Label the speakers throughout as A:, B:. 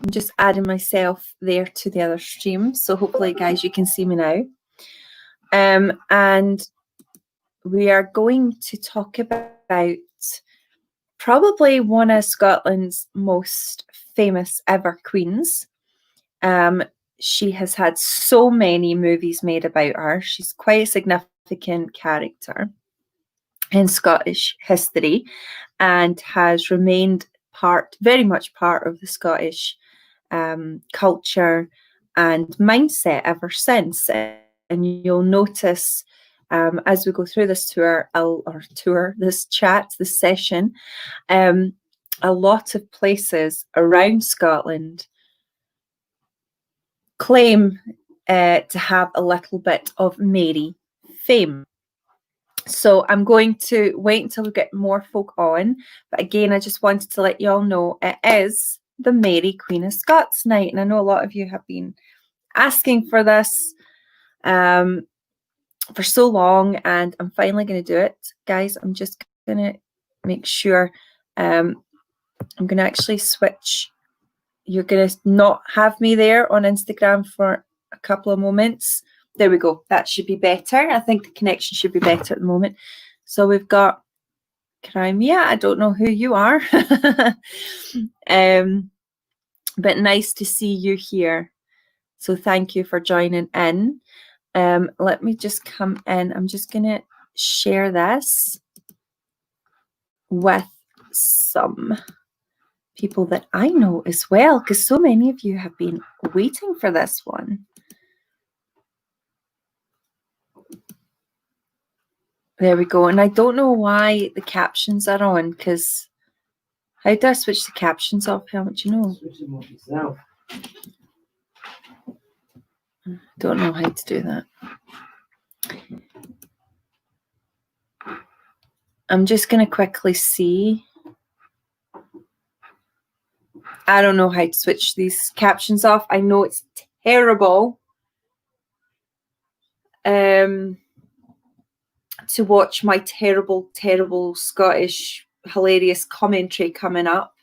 A: I'm just adding myself there to the other stream. So hopefully, guys, you can see me now. And we are going to talk about probably one of Scotland's most famous ever queens. She has had so many movies made about her. She's quite a significant character in Scottish history and has remained very much part of the Scottish culture and mindset ever since. And you'll notice as we go through this this chat, this session, a lot of places around Scotland claim to have a little bit of Mary fame. So I'm going to wait until we get more folk on. But again, I just wanted to let you all know it is the Mary Queen of Scots night. And I know a lot of you have been asking for this for so long, and I'm finally going to do it. Guys, I'm just going to make sure I'm going to actually switch. You're going to not have me there on Instagram for a couple of moments. There we go. That should be better. I think the connection should be better at the moment. So we've got Crimea. I don't know who you are. But nice to see you here. So thank you for joining in. Let me just come in. I'm just going to share this with some people that I know as well, because so many of you have been waiting for this one. There we go. And I don't know why the captions are on, because how do I switch the captions off? How much you know?
B: Switch them off yourself.
A: Don't know how to do that. I'm just going to quickly see. I don't know how to switch these captions off. I know it's terrible to watch my terrible, terrible Scottish hilarious commentary coming up.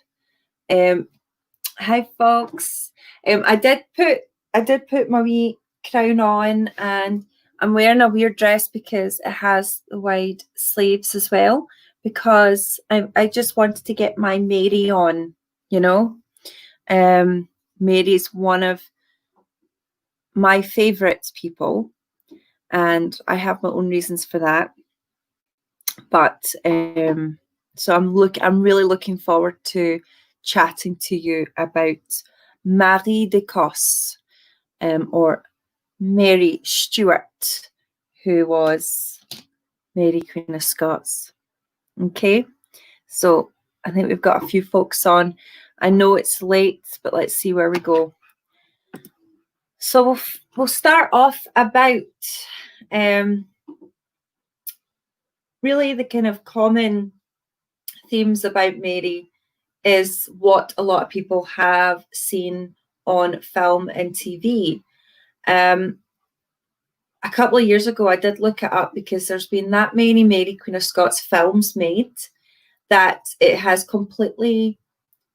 A: Hi, folks. I did put my wee crown on, and I'm wearing a weird dress because it has the wide sleeves as well, because I just wanted to get my Mary on, you know. Mary's one of my favourite people, and I have my own reasons for that. But so I'm really looking forward to chatting to you about Marie de Cosse, or Mary Stuart, who was Mary Queen of Scots. Okay, so I think we've got a few folks on. I know it's late, but let's see where we go. So we'll start off about really the kind of common themes about Mary is what a lot of people have seen on film and TV. A couple of years ago, I did look it up because there's been that many Mary Queen of Scots films made that it has completely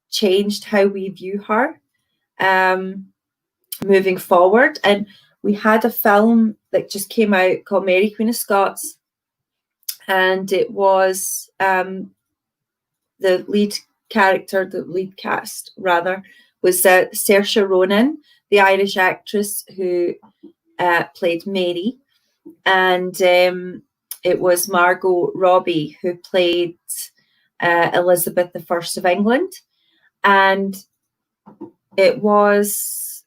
A: changed how we view her moving forward. And we had a film that just came out called Mary Queen of Scots, and it was the lead cast was Saoirse Ronan, the Irish actress who played Mary, and it was Margot Robbie who played Elizabeth I of England. And it was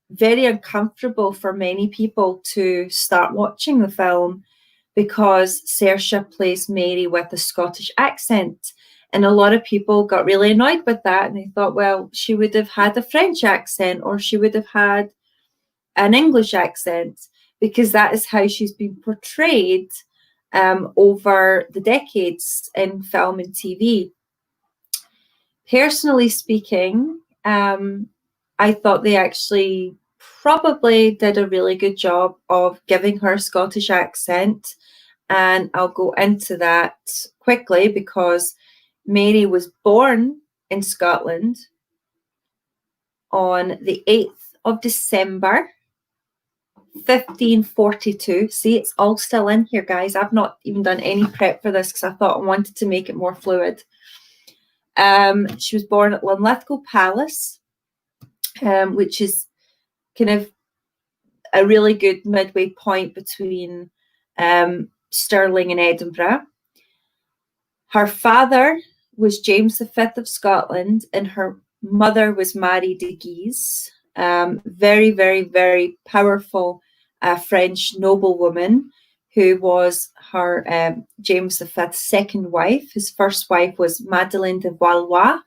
A: very uncomfortable for many people to start watching the film because Saoirse plays Mary with a Scottish accent. And a lot of people got really annoyed with that, and they thought, well, she would have had a French accent or she would have had an English accent, because that is how she's been portrayed over the decades in film and TV. Personally speaking, I thought they actually probably did a really good job of giving her a Scottish accent, and I'll go into that quickly because Mary was born in Scotland, on the 8th of December, 1542. See, it's all still in here, guys. I've not even done any prep for this because I thought I wanted to make it more fluid. She was born at Linlithgow Palace, which is kind of a really good midway point between Stirling and Edinburgh. Her father was James V of Scotland, and her mother was Marie de Guise, very, very, very powerful French noblewoman who was her James V's second wife. His first wife was Madeleine de Valois,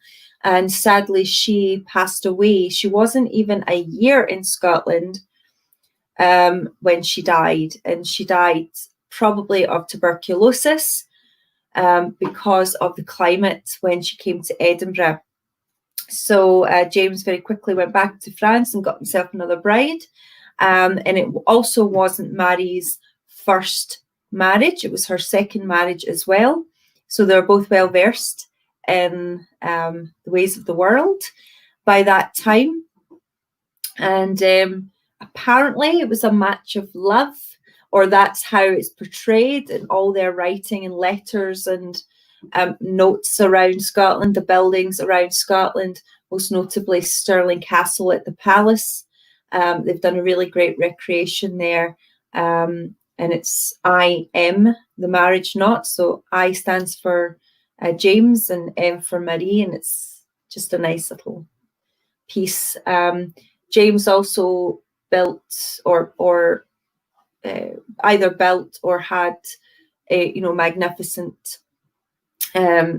A: and sadly she passed away. She wasn't even a year in Scotland when she died, and she died probably of tuberculosis because of the climate when she came to Edinburgh. So James very quickly went back to France and got himself another bride. And it also wasn't Marie's first marriage. It was her second marriage as well. So they're both well versed in the ways of the world by that time. And apparently it was a match of love, or that's how it's portrayed in all their writing and letters and notes around Scotland, the buildings around Scotland, most notably Stirling Castle at the Palace. They've done a really great recreation there. And it's I-M, the marriage knot. So I stands for James and M for Marie, and it's just a nice little piece. James also built or either built or had magnificent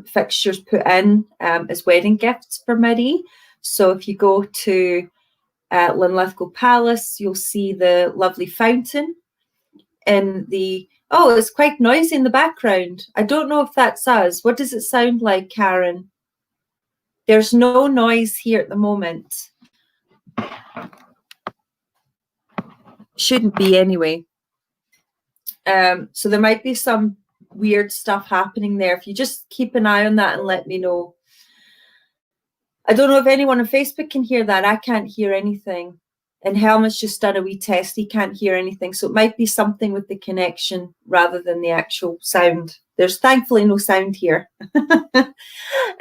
A: fixtures put in as wedding gifts for Marie. So if you go to Linlithgow Palace, you'll see the lovely fountain in the... Oh, it's quite noisy in the background. I don't know if that's us. What does it sound like, Karen? There's no noise here at the moment. Shouldn't be anyway. So there might be some weird stuff happening there. If you just keep an eye on that and let me know. I don't know if anyone on Facebook can hear that. I can't hear anything. And Helmut's just done a wee test. He can't hear anything. So it might be something with the connection rather than the actual sound. There's thankfully no sound here.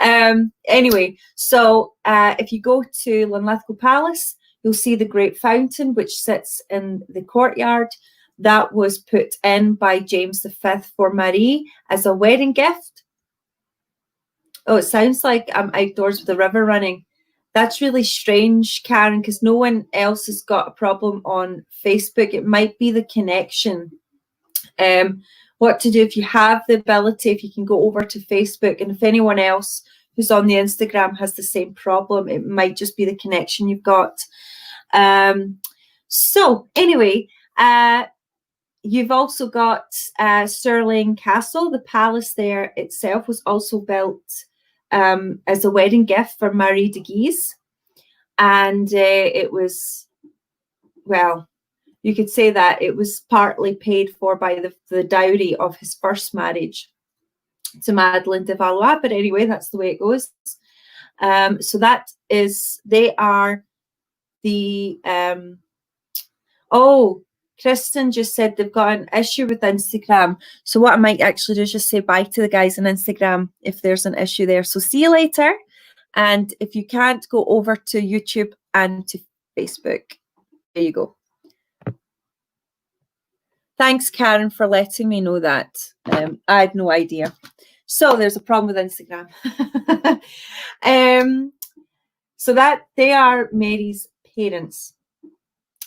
A: Anyway, so if you go to Linlithgow Palace, you'll see the great fountain, which sits in the courtyard. That was put in by James V for Marie as a wedding gift. Oh, it sounds like I'm outdoors with the river running. That's really strange, Karen, because no one else has got a problem on Facebook. It might be the connection. What to do if you have the ability, if you can go over to Facebook, and if anyone else who's on the Instagram has the same problem, it might just be the connection you've got. So anyway, you've also got Stirling Castle. The palace there itself was also built as a wedding gift for Marie de Guise. And it was, well, you could say that it was partly paid for by the dowry of his first marriage to Madeleine de Valois. But anyway, that's the way it goes. So that is, they are the, oh, Kristen just said they've got an issue with Instagram. So what I might actually do is just say bye to the guys on Instagram if there's an issue there. So see you later. And if you can't, go over to YouTube and to Facebook. There you go. Thanks, Karen, for letting me know that. I had no idea. So there's a problem with Instagram. So that they are Mary's parents.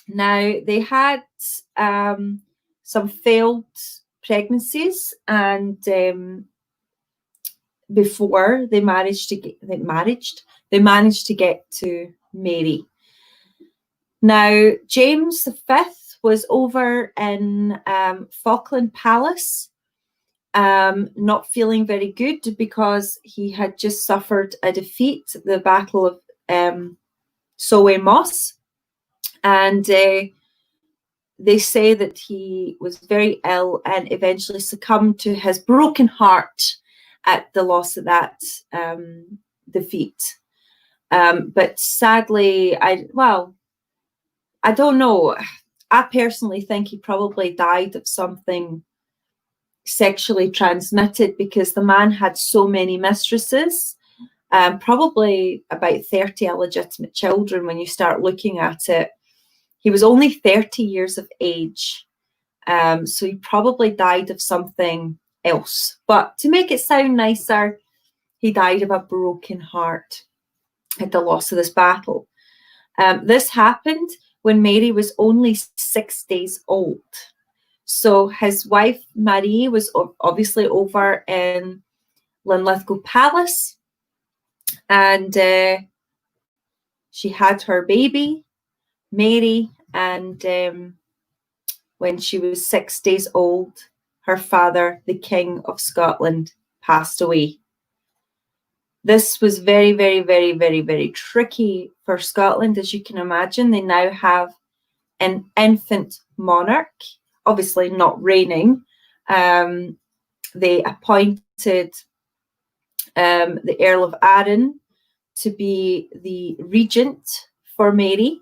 A: Now, they had some failed pregnancies, and before they managed to get to Mary. Now, James V was over in Falkland Palace, not feeling very good because he had just suffered a defeat at the Battle of Solway Moss. And they say that he was very ill and eventually succumbed to his broken heart at the loss of that defeat. But sadly, I don't know. I personally think he probably died of something sexually transmitted, because the man had so many mistresses, probably about 30 illegitimate children when you start looking at it. He was only 30 years of age, so he probably died of something else. But to make it sound nicer, he died of a broken heart at the loss of this battle. This happened when Mary was only 6 days old. So his wife, Marie, was obviously over in Linlithgow Palace, and she had her baby, Mary, and when she was 6 days old, her father, the King of Scotland, passed away. This was very, very, very, very, very tricky for Scotland, as you can imagine. They now have an infant monarch, obviously not reigning. They appointed the Earl of Arran to be the regent for Mary,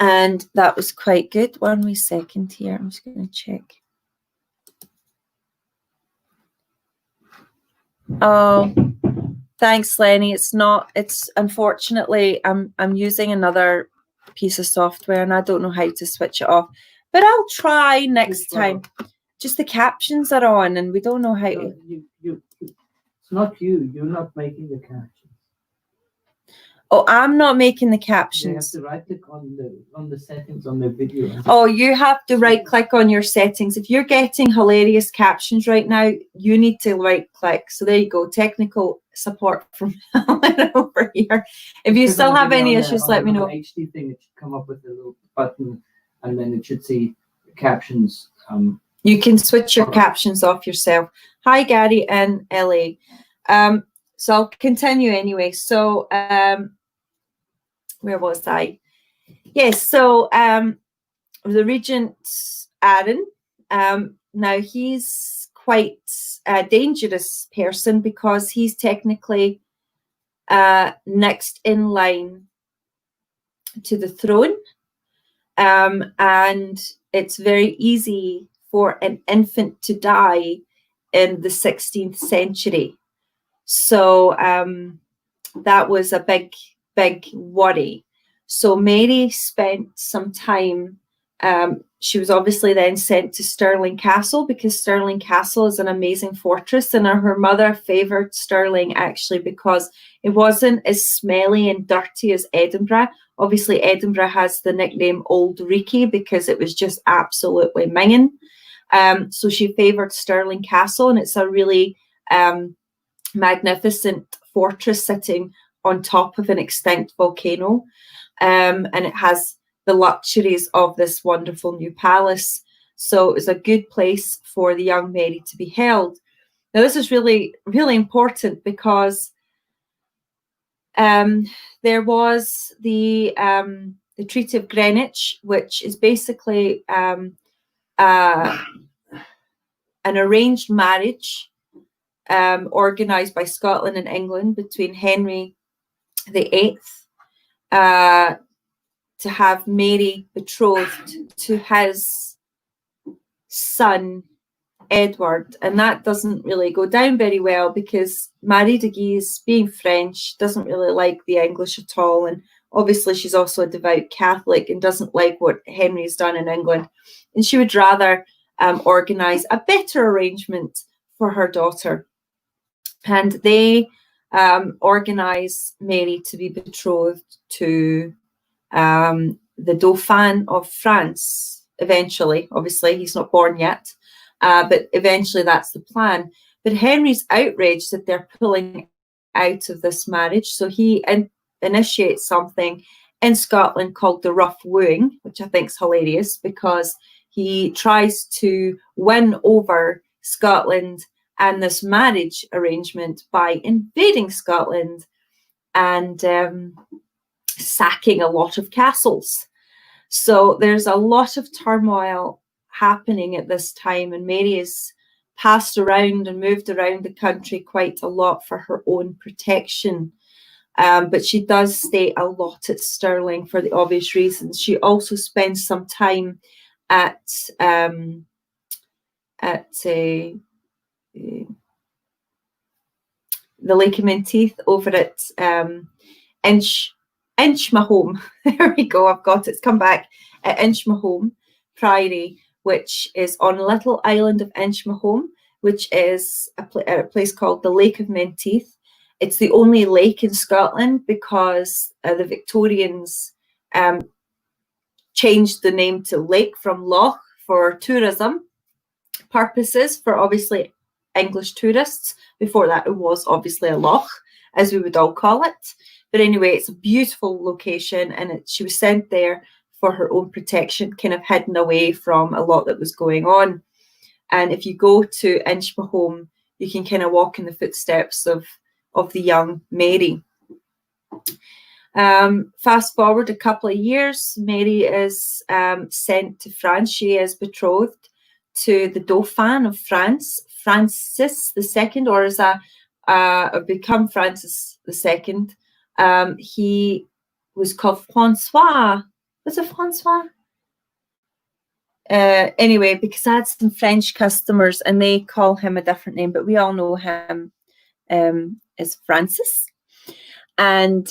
A: and that was quite good. 1 wee second here, I'm just going to check. Oh, thanks, Lenny. It's unfortunately I'm using another piece of software and I don't know how to switch it off, but I'll try next time. Just the captions are on and we don't know how to.
B: It's not you. You're not making the captions.
A: Oh, I'm not making the captions.
B: You have to right click on the settings on the video.
A: Oh, you have to right click on your settings. If you're getting hilarious captions right now, you need to right click. So there you go. Technical support from Helen over here. If you still have any issues, let me know.
B: The HD thing, it should come up with a little button and then it should say captions.
A: You can switch your captions off yourself. Hi, Gary and Ellie. So I'll continue anyway. So where was I? Yes, so the regent Arran, now he's quite a dangerous person because he's technically next in line to the throne, and it's very easy for an infant to die in the 16th century. So that was a big worry. So Mary spent some time, she was obviously then sent to Stirling Castle because Stirling Castle is an amazing fortress, and her mother favoured Stirling actually because it wasn't as smelly and dirty as Edinburgh. Obviously Edinburgh has the nickname Old Reekie because it was just absolutely minging. So she favoured Stirling Castle, and it's a really magnificent fortress sitting on top of an extinct volcano, and it has the luxuries of this wonderful new palace. So it was a good place for the young Mary to be held. Now this is really, really important because there was the Treaty of Greenwich, which is basically an arranged marriage organised by Scotland and England between Henry VIII to have Mary betrothed to his son Edward, and that doesn't really go down very well because Marie de Guise, being French, doesn't really like the English at all, and obviously she's also a devout Catholic and doesn't like what Henry's done in England, and she would rather organise a better arrangement for her daughter. And they organise Mary to be betrothed to the Dauphin of France eventually. Obviously, he's not born yet, but eventually that's the plan. But Henry's outraged that they're pulling out of this marriage, so he initiates something in Scotland called the rough wooing, which I think is hilarious because he tries to win over Scotland and this marriage arrangement by invading Scotland and sacking a lot of castles. So there's a lot of turmoil happening at this time, and Mary is passed around and moved around the country quite a lot for her own protection. But she does stay a lot at Stirling for the obvious reasons. She also spends some time at the Lake of Menteith over at Inchmahome. There we go, I've got it. It's come back at Inchmahome Priory, which is on a little island of Inchmahome, which is a place called the Lake of Menteith. It's the only lake in Scotland because the Victorians changed the name to lake from loch for tourism purposes, for obviously English tourists. Before that, it was obviously a loch, as we would all call it. But anyway, it's a beautiful location, and she was sent there for her own protection, kind of hidden away from a lot that was going on. And if you go to Inchmahome, you can kind of walk in the footsteps of the young Mary. Fast forward a couple of years, Mary is sent to France. She is betrothed to the Dauphin of France, Francis II, or as become Francis II. He was called Francois. Was it Francois? Anyway, because I had some French customers and they call him a different name, but we all know him as Francis. And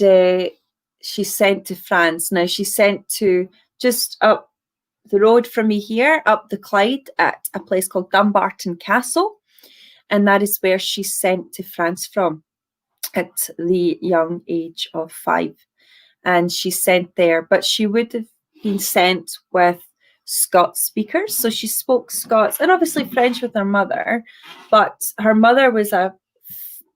A: she's sent to France. Now she's sent to just up the road from me here, up the Clyde, at a place called Dumbarton Castle. And that is where she's sent to France from at the young age of 5. And she's sent there, but she would have been sent with Scots speakers. So she spoke Scots and obviously French with her mother, but her mother was a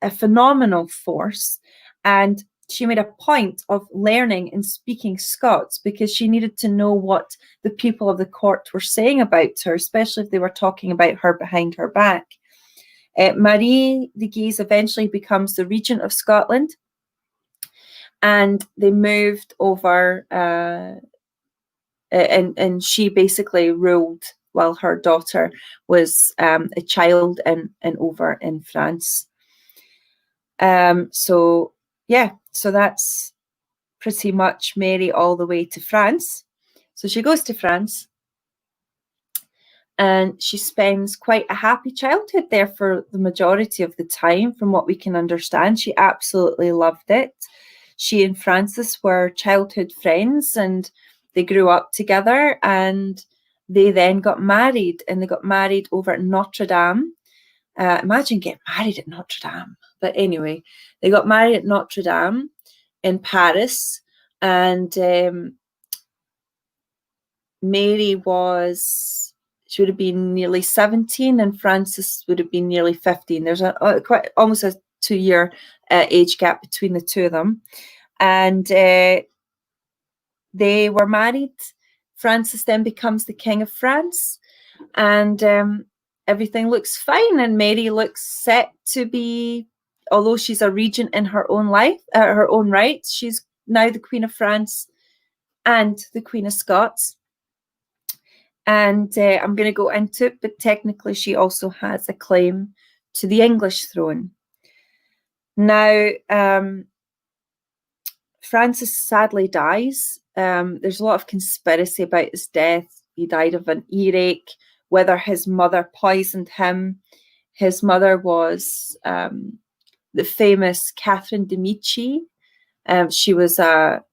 A: phenomenal force, and she made a point of learning and speaking Scots because she needed to know what the people of the court were saying about her, especially if they were talking about her behind her back. Marie de Guise eventually becomes the regent of Scotland, and they moved over and she basically ruled while her daughter was a child and over in France. So that's pretty much Mary all the way to France. So she goes to France and she spends quite a happy childhood there for the majority of the time, from what we can understand. She absolutely loved it. She and Francis were childhood friends and they grew up together, and they then got married, and they got married over at Notre Dame. Imagine getting married at Notre Dame. But anyway, they got married at Notre Dame in Paris, and Mary she would have been nearly 17 and Francis would have been nearly 15. There's quite almost a 2-year age gap between the two of them. And they were married. Francis then becomes the King of France, and everything looks fine, and Mary looks set to be, although she's a regent in her own life, her own right, she's now the Queen of France and the Queen of Scots. And I'm going to go into it, but technically she also has a claim to the English throne. Now, Francis sadly dies. There's a lot of conspiracy about his death. He died of an earache, whether his mother poisoned him. His mother was the famous Catherine de Medici. She was a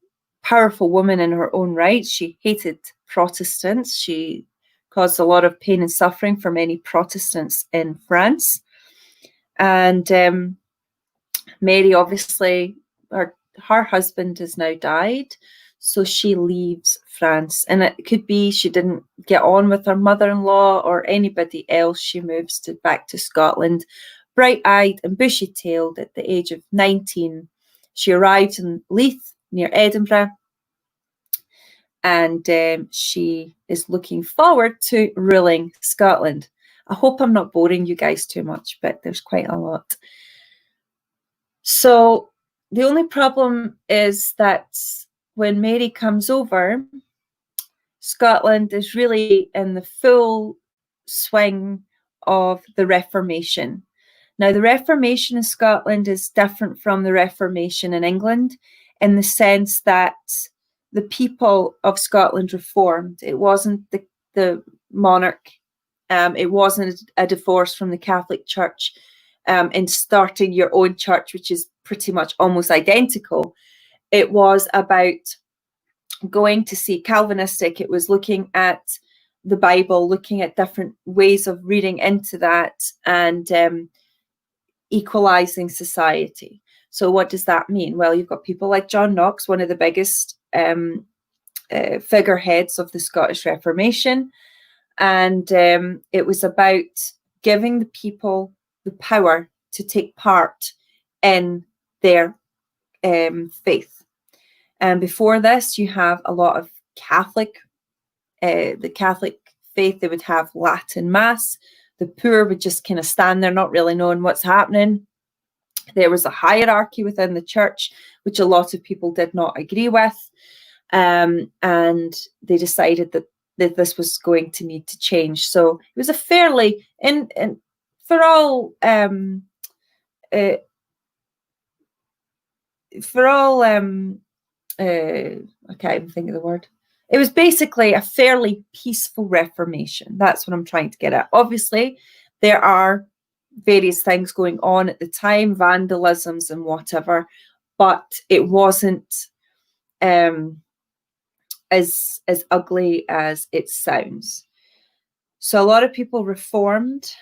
A: powerful woman in her own right. She hated Protestants. She caused a lot of pain and suffering for many Protestants in France. And Mary, obviously, her husband has now died, so she leaves France. And it could be she didn't get on with her mother-in-law or anybody else. She moves back to Scotland, bright-eyed and bushy-tailed at the age of 19. She arrives in Leith, near Edinburgh, and she is looking forward to ruling Scotland. I hope I'm not boring you guys too much, but there's quite a lot. So the only problem is that when Mary comes over, Scotland is really in the full swing of the Reformation. Now, the Reformation in Scotland is different from the Reformation in England in the sense that the people of Scotland reformed. It wasn't the monarch. It wasn't a divorce from the Catholic Church in starting your own church, which is pretty much almost identical. It was about going to see Calvinistic. It was looking at the Bible, looking at different ways of reading into that, and equalizing society. So what does that mean? Well, you've got people like John Knox, one of the biggest figureheads of the Scottish Reformation. And it was about giving the people the power to take part in their faith. And before this, you have a lot of the Catholic faith, they would have Latin Mass. The poor would just kind of stand there, not really knowing what's happening. There was a hierarchy within the church, which a lot of people did not agree with. And they decided that this was going to need to change. So it was a fairly, I can't even think of the word. It was basically a fairly peaceful Reformation. That's what I'm trying to get at. Obviously, there are various things going on at the time, vandalisms and whatever, but it wasn't as ugly as it sounds. So a lot of people reformed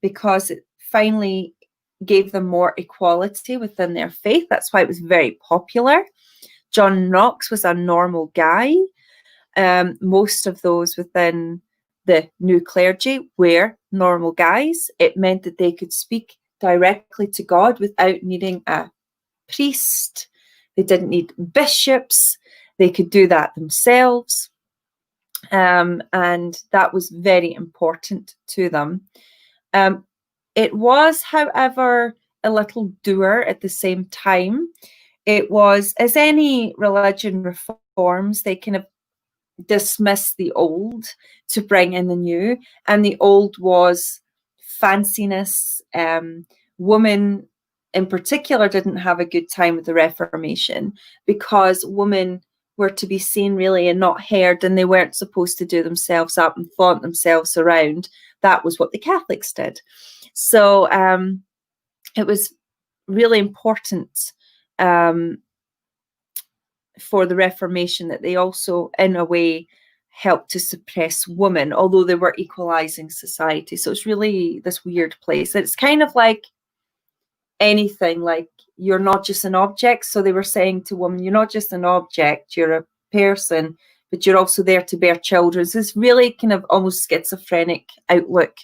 A: because it finally gave them more equality within their faith. That's why it was very popular. John Knox was a normal guy. Most of those within the new clergy were normal guys. It meant that they could speak directly to God without needing a priest. They didn't need bishops. They could do that themselves. And that was very important to them. It was, however, a little dour at the same time. It was, as any religion reforms, they kind of dismiss the old to bring in the new, and the old was fanciness. Women in particular didn't have a good time with the Reformation because women were to be seen really and not heard, and they weren't supposed to do themselves up and flaunt themselves around. That was what the Catholics did. So it was really important for the Reformation that they also, in a way, helped to suppress women, although they were equalizing society. So it's really this weird place. It's kind of like anything, like you're not just an object. So they were saying to women, you're not just an object, you're a person, but you're also there to bear children. So it's really kind of almost schizophrenic outlook.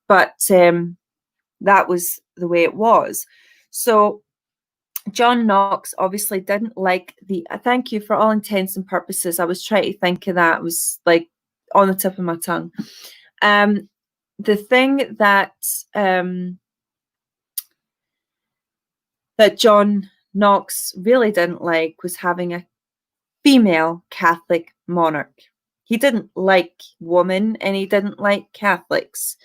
A: But that was the way it was. So John Knox obviously didn't like thank you, for all intents and purposes. I was trying to think of that. It was like on the tip of my tongue. The thing that that John Knox really didn't like was having a female Catholic monarch. He didn't like women and he didn't like Catholics.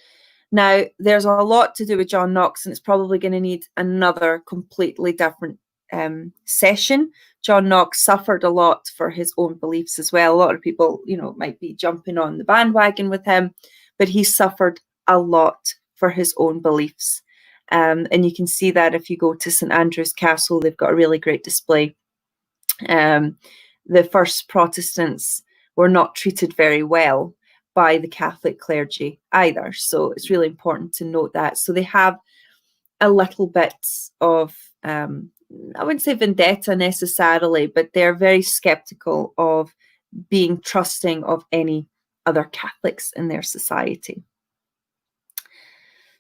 A: Now, there's a lot to do with John Knox, and it's probably going to need another completely different session. John Knox suffered a lot for his own beliefs as well. A lot of people, might be jumping on the bandwagon with him, but he suffered a lot for his own beliefs. And you can see that if you go to St Andrew's Castle, they've got a really great display. The first Protestants were not treated very well by the Catholic clergy either. So it's really important to note that. So they have a little bit of, I wouldn't say vendetta necessarily, but they're very skeptical of being trusting of any other Catholics in their society.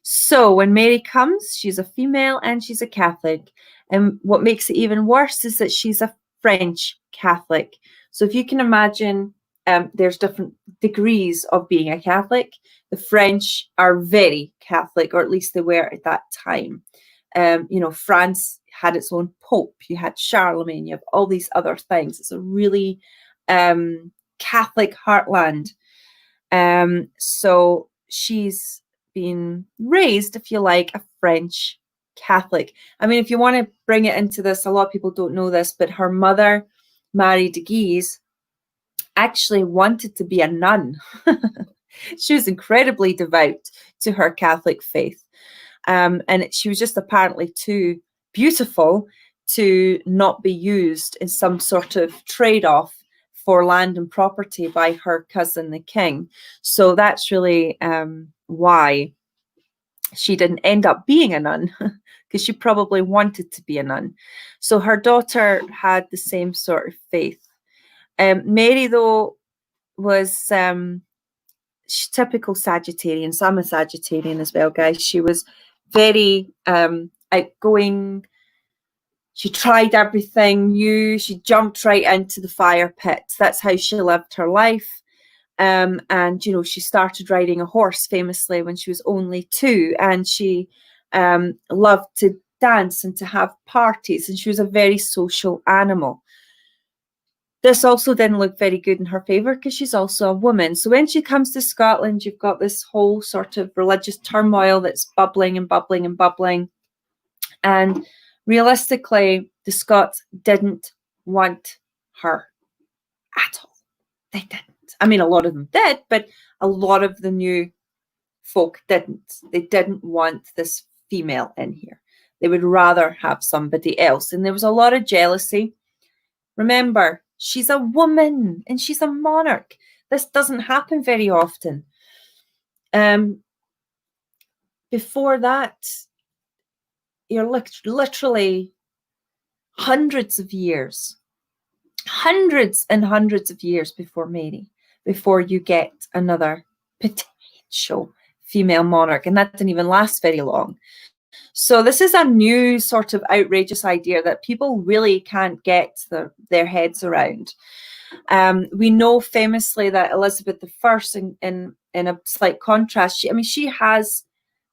A: So when Mary comes, she's a female and she's a Catholic. And what makes it even worse is that she's a French Catholic. So if you can imagine, there's different degrees of being a Catholic. The French are very Catholic, or at least they were at that time. France had its own pope. You had Charlemagne. You have all these other things. It's a really Catholic heartland. So she's been raised, if you like, a French Catholic. I mean, if you want to bring it into this, a lot of people don't know this, but her mother, Marie de Guise, actually wanted to be a nun. She was incredibly devout to her Catholic faith. And she was just apparently too beautiful to not be used in some sort of trade-off for land and property by her cousin, the king. So that's really why she didn't end up being a nun, because she probably wanted to be a nun. So her daughter had the same sort of faith. Mary, though, was typical Sagittarian. So I'm a Sagittarian as well, guys. She was very outgoing. She tried everything new. She jumped right into the fire pit. That's how she lived her life. And, you know, she started riding a horse famously when she was only 2. And she loved to dance and to have parties. And she was a very social animal. This also didn't look very good in her favour because she's also a woman. So when she comes to Scotland, you've got this whole sort of religious turmoil that's bubbling and bubbling and bubbling. And realistically, the Scots didn't want her at all. They didn't. I mean, a lot of them did, but a lot of the new folk didn't. They didn't want this female in here. They would rather have somebody else. And there was a lot of jealousy. Remember, she's a woman and she's a monarch. This doesn't happen very often. Before that, you're literally hundreds and hundreds of years before Mary, before you get another potential female monarch. And that didn't even last very long. So this is a new sort of outrageous idea that people really can't get their heads around. We know famously that Elizabeth I, in a slight contrast, she has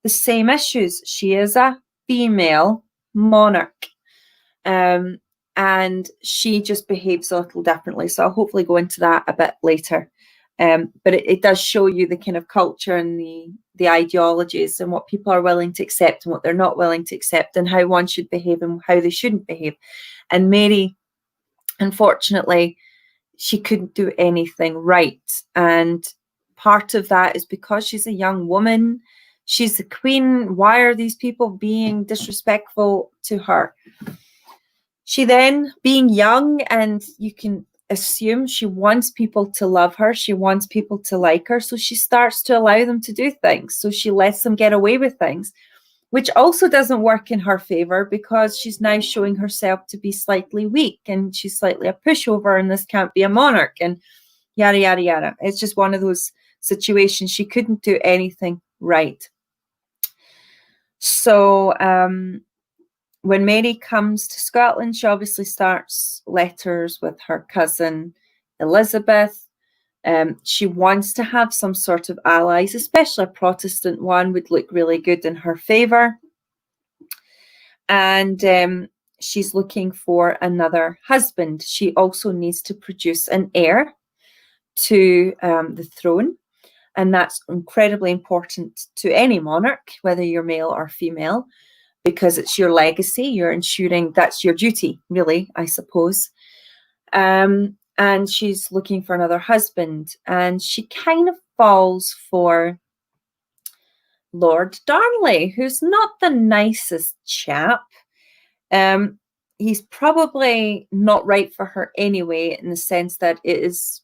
A: the same issues. She is a female monarch, and she just behaves a little differently. So I'll hopefully go into that a bit later. But it does show you the kind of culture and the ideologies and what people are willing to accept and what they're not willing to accept, and how one should behave and how they shouldn't behave. And Mary, unfortunately, she couldn't do anything right. And part of that is because she's a young woman. She's the queen. Why are these people being disrespectful to her? She then, being young, and you can assume she wants people to love her, she wants people to like her, so she starts to allow them to do things. So she lets them get away with things, which also doesn't work in her favor, because she's now showing herself to be slightly weak and she's slightly a pushover, and this can't be a monarch, and yada yada yada. It's just one of those situations. She couldn't do anything right. So when Mary comes to Scotland, she obviously starts letters with her cousin Elizabeth. She wants to have some sort of allies, especially a Protestant one would look really good in her favour. And she's looking for another husband. She also needs to produce an heir to the throne. And that's incredibly important to any monarch, whether you're male or female, because it's your legacy. You're ensuring that's your duty, really, I suppose. And she's looking for another husband, and she kind of falls for Lord Darnley, who's not the nicest chap. He's probably not right for her anyway, in the sense that it is,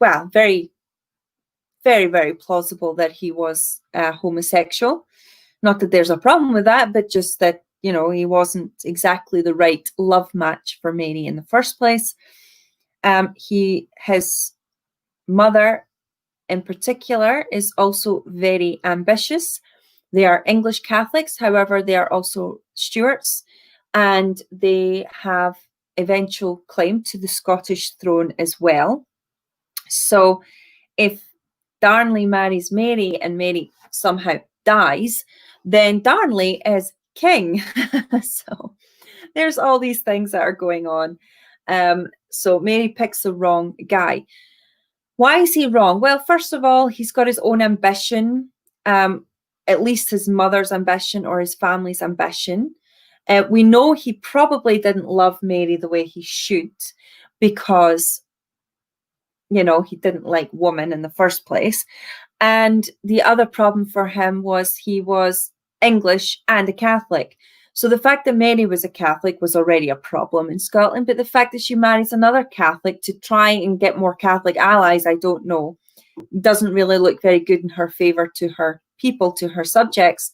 A: well, very, very, very plausible that he was homosexual. Not that there's a problem with that, but just that, you know, he wasn't exactly the right love match for Mary in the first place. His mother in particular is also very ambitious. They are English Catholics, however, they are also Stuarts, and they have eventual claim to the Scottish throne as well. So if Darnley marries Mary and Mary somehow dies, then Darnley is king. So there's all these things that are going on. So Mary picks the wrong guy. Why is he wrong? Well, first of all, he's got his own ambition, at least his mother's ambition or his family's ambition. We know he probably didn't love Mary the way he should because, you know, he didn't like women in the first place. And the other problem for him was he was English and a Catholic. So the fact that Mary was a Catholic was already a problem in Scotland, but the fact that she marries another Catholic to try and get more Catholic allies, I don't know, doesn't really look very good in her favour to her people, to her subjects.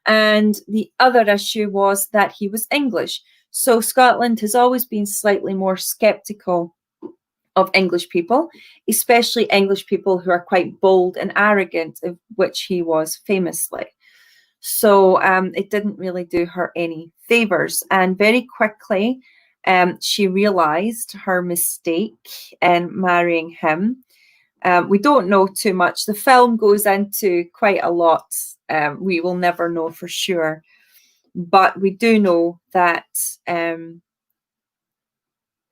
A: And the other issue was that he was English. So Scotland has always been slightly more sceptical of English people, especially English people who are quite bold and arrogant, of which he was famously. So it didn't really do her any favors. And very quickly, she realized her mistake in marrying him. We don't know too much. The film goes into quite a lot. We will never know for sure. But we do know that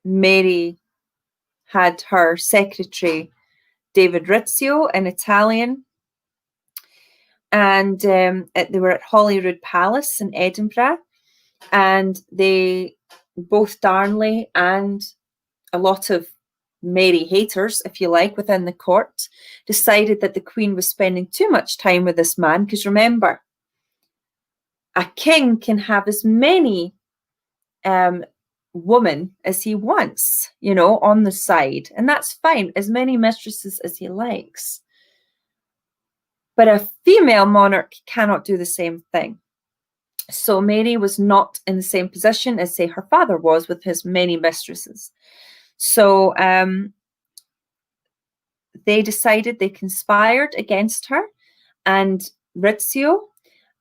A: Mary had her secretary, David Rizzio, an Italian, and they were at Holyrood Palace in Edinburgh, and they, both Darnley and a lot of Mary haters, if you like, within the court, decided that the Queen was spending too much time with this man, because remember, a king can have as many women as he wants, you know, on the side, and that's fine, as many mistresses as he likes. But a female monarch cannot do the same thing. So Mary was not in the same position as, say, her father was with his many mistresses. So they decided, they conspired against her and Rizzio.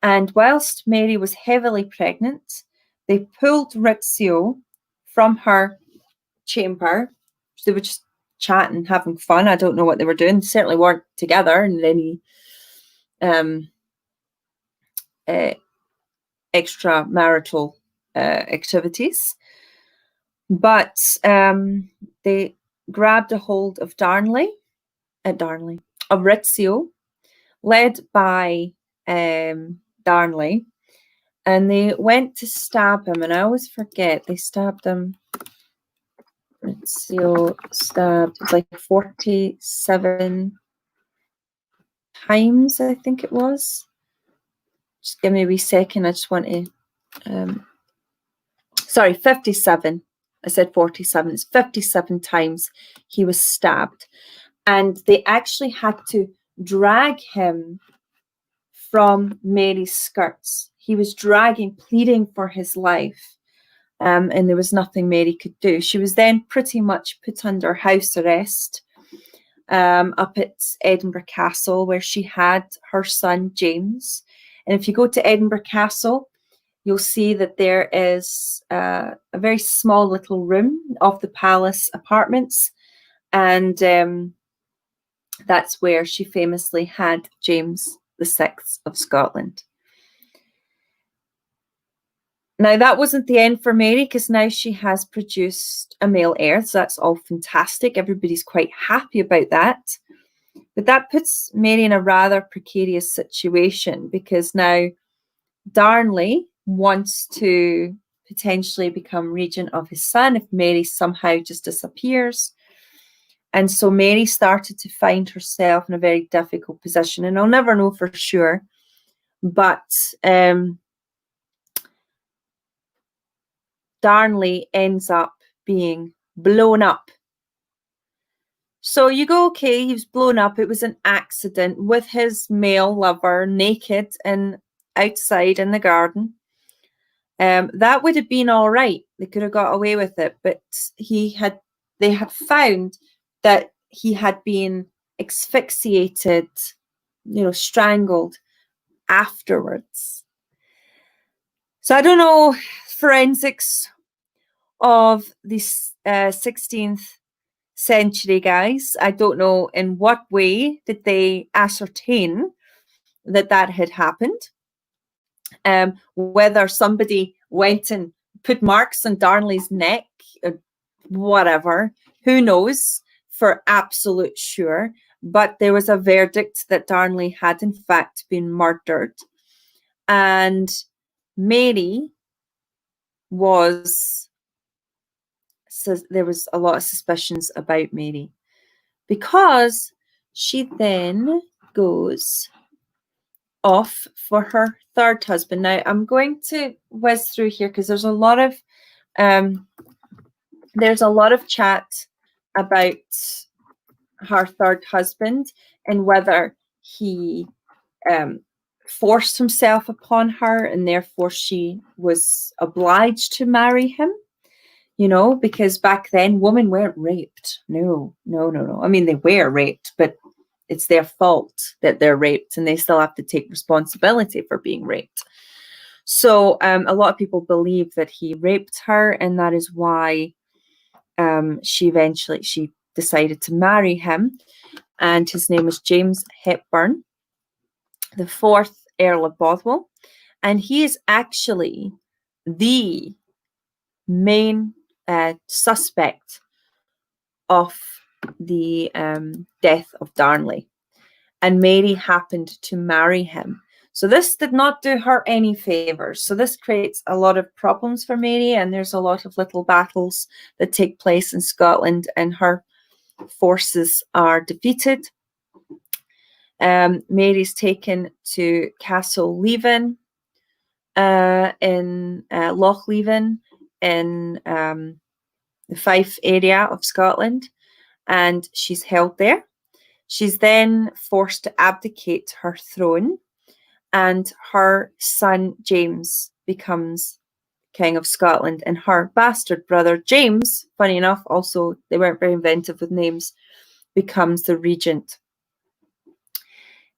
A: And whilst Mary was heavily pregnant, they pulled Rizzio from her chamber. They were just chatting, having fun. I don't know what they were doing. They certainly weren't together in any extramarital activities. But they grabbed a hold of Rizzio, led by Darnley, and they went to stab him. And I always forget, they stabbed him. Rizzio stabbed like 47 times, I think it was. Just give me a wee second. I just want to. Sorry, 57. I said 47. It's 57 times he was stabbed. And they actually had to drag him from Mary's skirts. He was dragging, pleading for his life. And there was nothing Mary could do. She was then pretty much put under house arrest up at Edinburgh Castle, where she had her son, James. And if you go to Edinburgh Castle, you'll see that there is a very small little room of the palace apartments. And that's where she famously had James VI of Scotland. Now, that wasn't the end for Mary, because now she has produced a male heir. So that's all fantastic. Everybody's quite happy about that. But that puts Mary in a rather precarious situation, because now Darnley wants to potentially become regent of his son if Mary somehow just disappears. And so Mary started to find herself in a very difficult position. And I'll never know for sure, but Darnley ends up being blown up. So you go, okay, he was blown up. It was an accident with his male lover naked and outside in the garden. That would have been all right. They could have got away with it, but they had found that he had been asphyxiated, you know, strangled afterwards. So I don't know, forensics of the 16th century, guys. I don't know in what way did they ascertain that that had happened. Whether somebody went and put marks on Darnley's neck or whatever, who knows? for absolute sure, but there was a verdict that Darnley had in fact been murdered. And Mary was, so there was a lot of suspicions about Mary, because she then goes off for her third husband. Now I'm going to whiz through here because there's a lot of chat about her third husband and whether he forced himself upon her and therefore she was obliged to marry him, you know, because back then women weren't raped. No. I mean, they were raped, but it's their fault that they're raped and they still have to take responsibility for being raped. So a lot of people believe that he raped her, and that is why she decided to marry him. And his name was James Hepburn, the fourth Earl of Bothwell. And he is actually the main suspect of the death of Darnley. And Mary happened to marry him. So this did not do her any favors. So this creates a lot of problems for Mary, and there's a lot of little battles that take place in Scotland, and her forces are defeated. Mary's taken to Castle Leven in Loch Leven in the Fife area of Scotland, and she's held there. She's then forced to abdicate her throne, and her son James becomes King of Scotland, and her bastard brother James, funny enough, also they weren't very inventive with names, becomes the regent.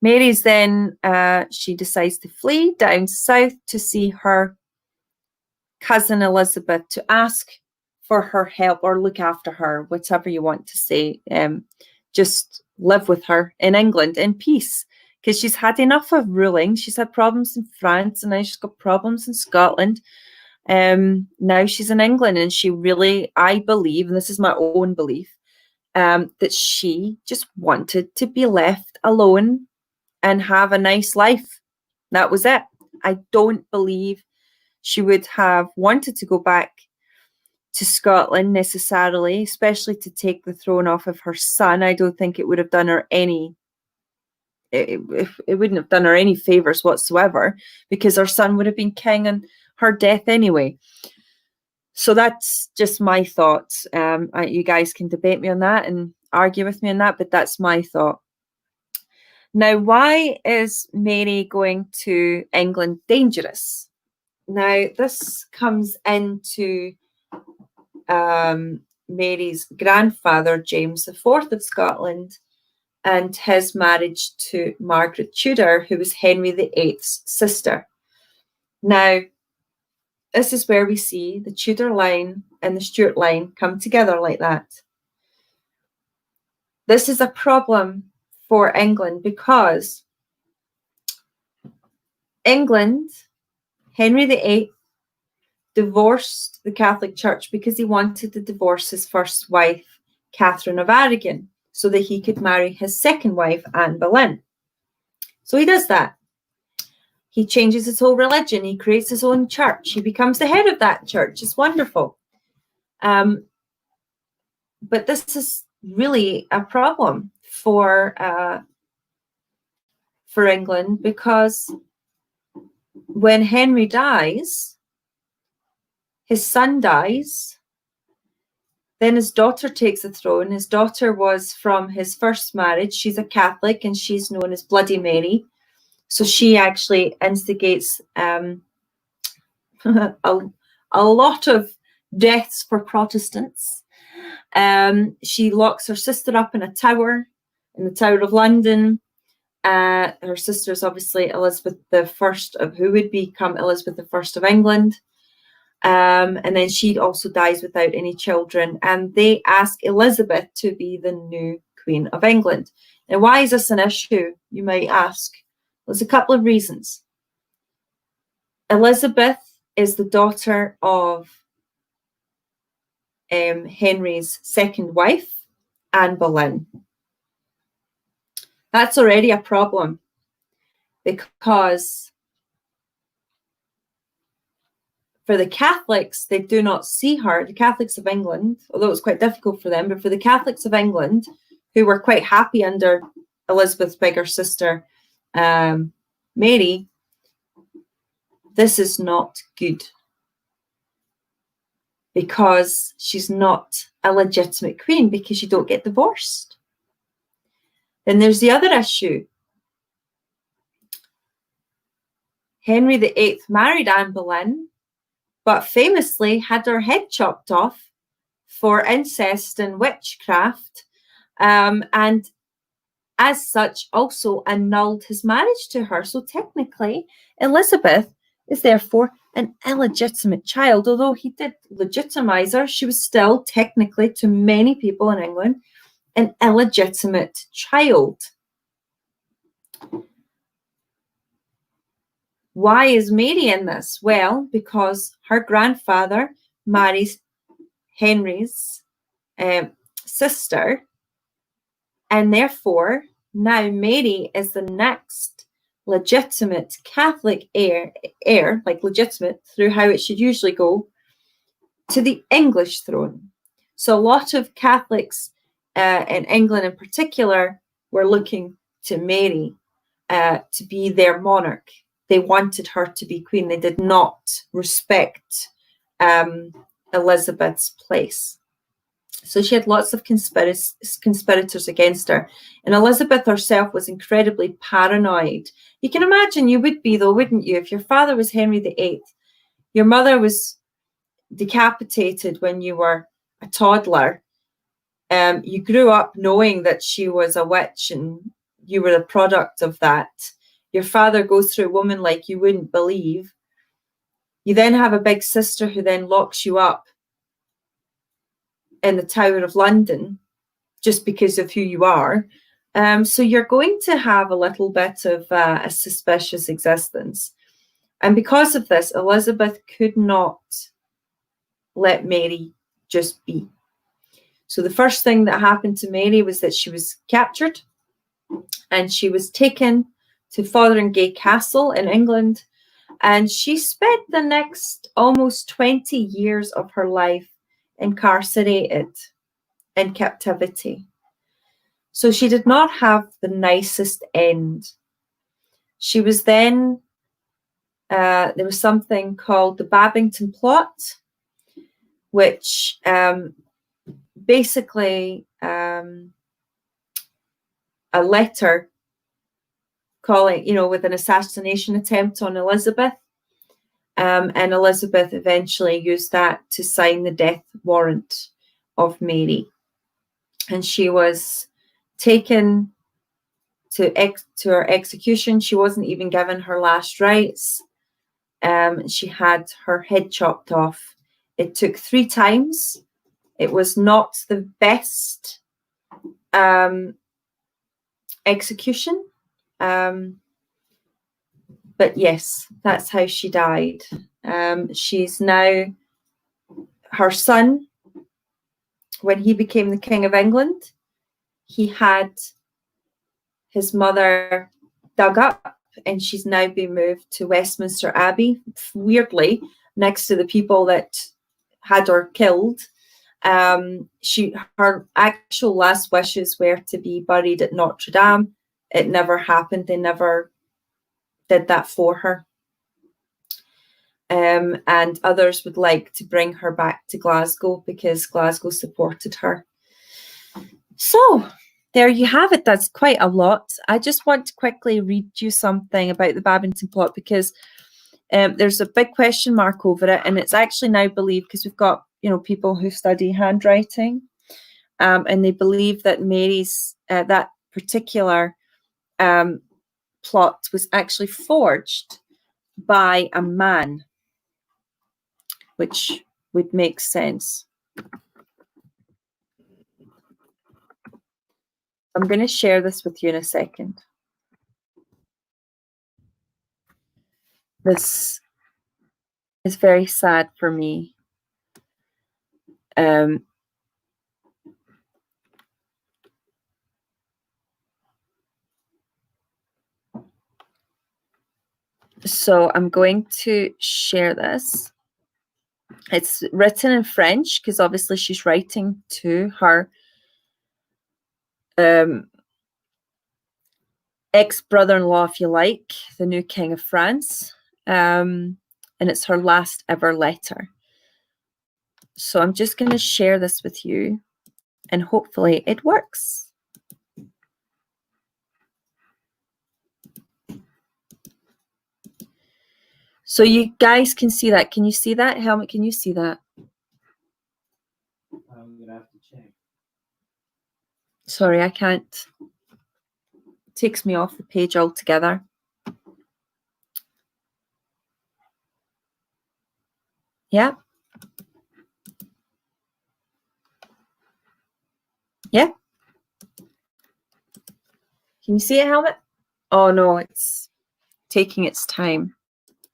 A: Mary's then, she decides to flee down south to see her cousin Elizabeth, to ask for her help or look after her, whatever you want to say. Just live with her in England in peace, because she's had enough of ruling. She's had problems in France, and now she's got problems in Scotland. Now she's in England, and she really, I believe, and this is my own belief, that she just wanted to be left alone and have a nice life. That was it. I don't believe she would have wanted to go back to Scotland necessarily, especially to take the throne off of her son. I don't think it would have done her any, it wouldn't have done her any favors whatsoever, because her son would have been king on her death anyway. So that's just my thoughts. You guys can debate me on that and argue with me on that, but that's my thought. Now, why is Mary going to England dangerous? Now, this comes into Mary's grandfather, James IV of Scotland, and his marriage to Margaret Tudor, who was Henry VIII's sister. Now, this is where we see the Tudor line and the Stuart line come together like that. This is a problem for England, because England, Henry VIII divorced the Catholic Church because he wanted to divorce his first wife, Catherine of Aragon, so that he could marry his second wife, Anne Boleyn. So he does that. He changes his whole religion. He creates his own church. He becomes the head of that church. It's wonderful. But this is really a problem for England, because when Henry dies, his son dies, then his daughter takes the throne. His daughter was from his first marriage. She's a Catholic, and she's known as Bloody Mary. So she actually instigates a lot of deaths for Protestants. She locks her sister up in a tower, in the Tower of London. Her sister is obviously Elizabeth I, who would become Elizabeth I of England. And then she also dies without any children. And they ask Elizabeth to be the new Queen of England. Now, why is this an issue, you might ask? There's a couple of reasons. Elizabeth is the daughter of Henry's second wife, Anne Boleyn. That's already a problem, because for the Catholics, they do not see her, the Catholics of England, although it's quite difficult for them, but for the Catholics of England, who were quite happy under Elizabeth's bigger sister, Mary, this is not good, because she's not a legitimate queen, because you don't get divorced. Then there's the other issue. Henry VIII married Anne Boleyn, but famously had her head chopped off for incest and witchcraft, and as such also annulled his marriage to her. So technically, Elizabeth is therefore an illegitimate child. Although he did legitimize her, she was still technically, to many people in England, an illegitimate child. Why is Mary in this? Well, because her grandfather marries Henry's sister, and therefore now Mary is the next legitimate Catholic heir, like legitimate through how it should usually go, to the English throne. So a lot of Catholics in England in particular were looking to Mary to be their monarch. They wanted her to be queen. They did not respect Elizabeth's place. So she had lots of conspirators against her. And Elizabeth herself was incredibly paranoid. You can imagine you would be, though, wouldn't you? If your father was Henry VIII, your mother was decapitated when you were a toddler. You grew up knowing that she was a witch and you were the product of that. Your father goes through a woman like you wouldn't believe. You then have a big sister who then locks you up in the Tower of London just because of who you are. So you're going to have a little bit of a suspicious existence. And because of this, Elizabeth could not let Mary just be. So the first thing that happened to Mary was that she was captured and she was taken to Fotheringay Castle in England, and she spent the next almost 20 years of her life incarcerated in captivity. So she did not have the nicest end. She was then, there was something called the Babington Plot, which basically a letter calling, with an assassination attempt on Elizabeth. And Elizabeth eventually used that to sign the death warrant of Mary. And she was taken to her execution. She wasn't even given her last rites. She had her head chopped off. It took 3 times. It was not the best execution. But yes, that's how she died. She's now, her son, when he became the King of England, he had his mother dug up, and she's now been moved to Westminster Abbey, weirdly, next to the people that had her killed. Her actual last wishes were to be buried at Notre Dame. It never happened. They never did that for her. And others would like to bring her back to Glasgow because Glasgow supported her. So there you have it. That's quite a lot. I just want to quickly read you something about the Babington Plot, because there's a big question mark over it, and it's actually now believed, because we've got people who study handwriting, and they believe that Mary's that particular plot was actually forged by a man, which would make sense. I'm going to share this with you in a second. This is very sad for me. So I'm going to share this. It's written in French because obviously she's writing to her ex-brother-in-law, if you like, the new King of France. And it's her last ever letter. So I'm just going to share this with you and hopefully it works. So you guys can see that. Can you see that? Helmet, can you see that?
B: I'm going to have to check.
A: Sorry, I can't. It takes me off the page altogether. Yeah. Yeah. Can you see it, Helmet? Oh, no, it's taking its time.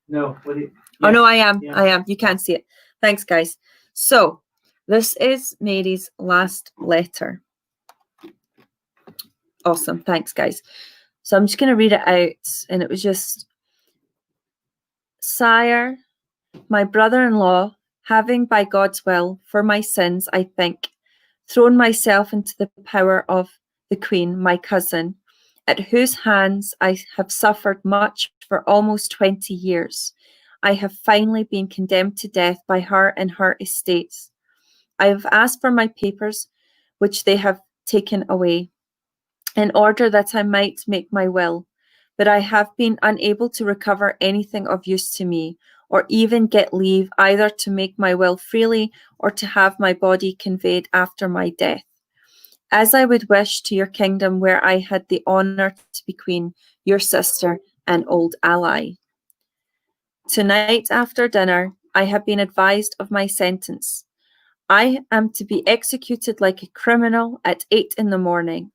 B: No. Yes.
A: Oh, no, I am.
B: Yeah.
A: I am. You can't see it. Thanks, guys. So this is Mary's last letter. Awesome. Thanks, guys. So I'm just going to read it out. And it was just, Sire, my brother-in-law, having by God's will, for my sins, I think, thrown myself into the power of the Queen, my cousin, at whose hands I have suffered much for almost 20 years. I have finally been condemned to death by her and her estates. I have asked for my papers, which they have taken away, in order that I might make my will, but I have been unable to recover anything of use to me, or even get leave either to make my will freely or to have my body conveyed after my death, as I would wish to your kingdom where I had the honour to be queen, your sister and old ally. Tonight after dinner, I have been advised of my sentence. I am to be executed like a criminal at 8 in the morning.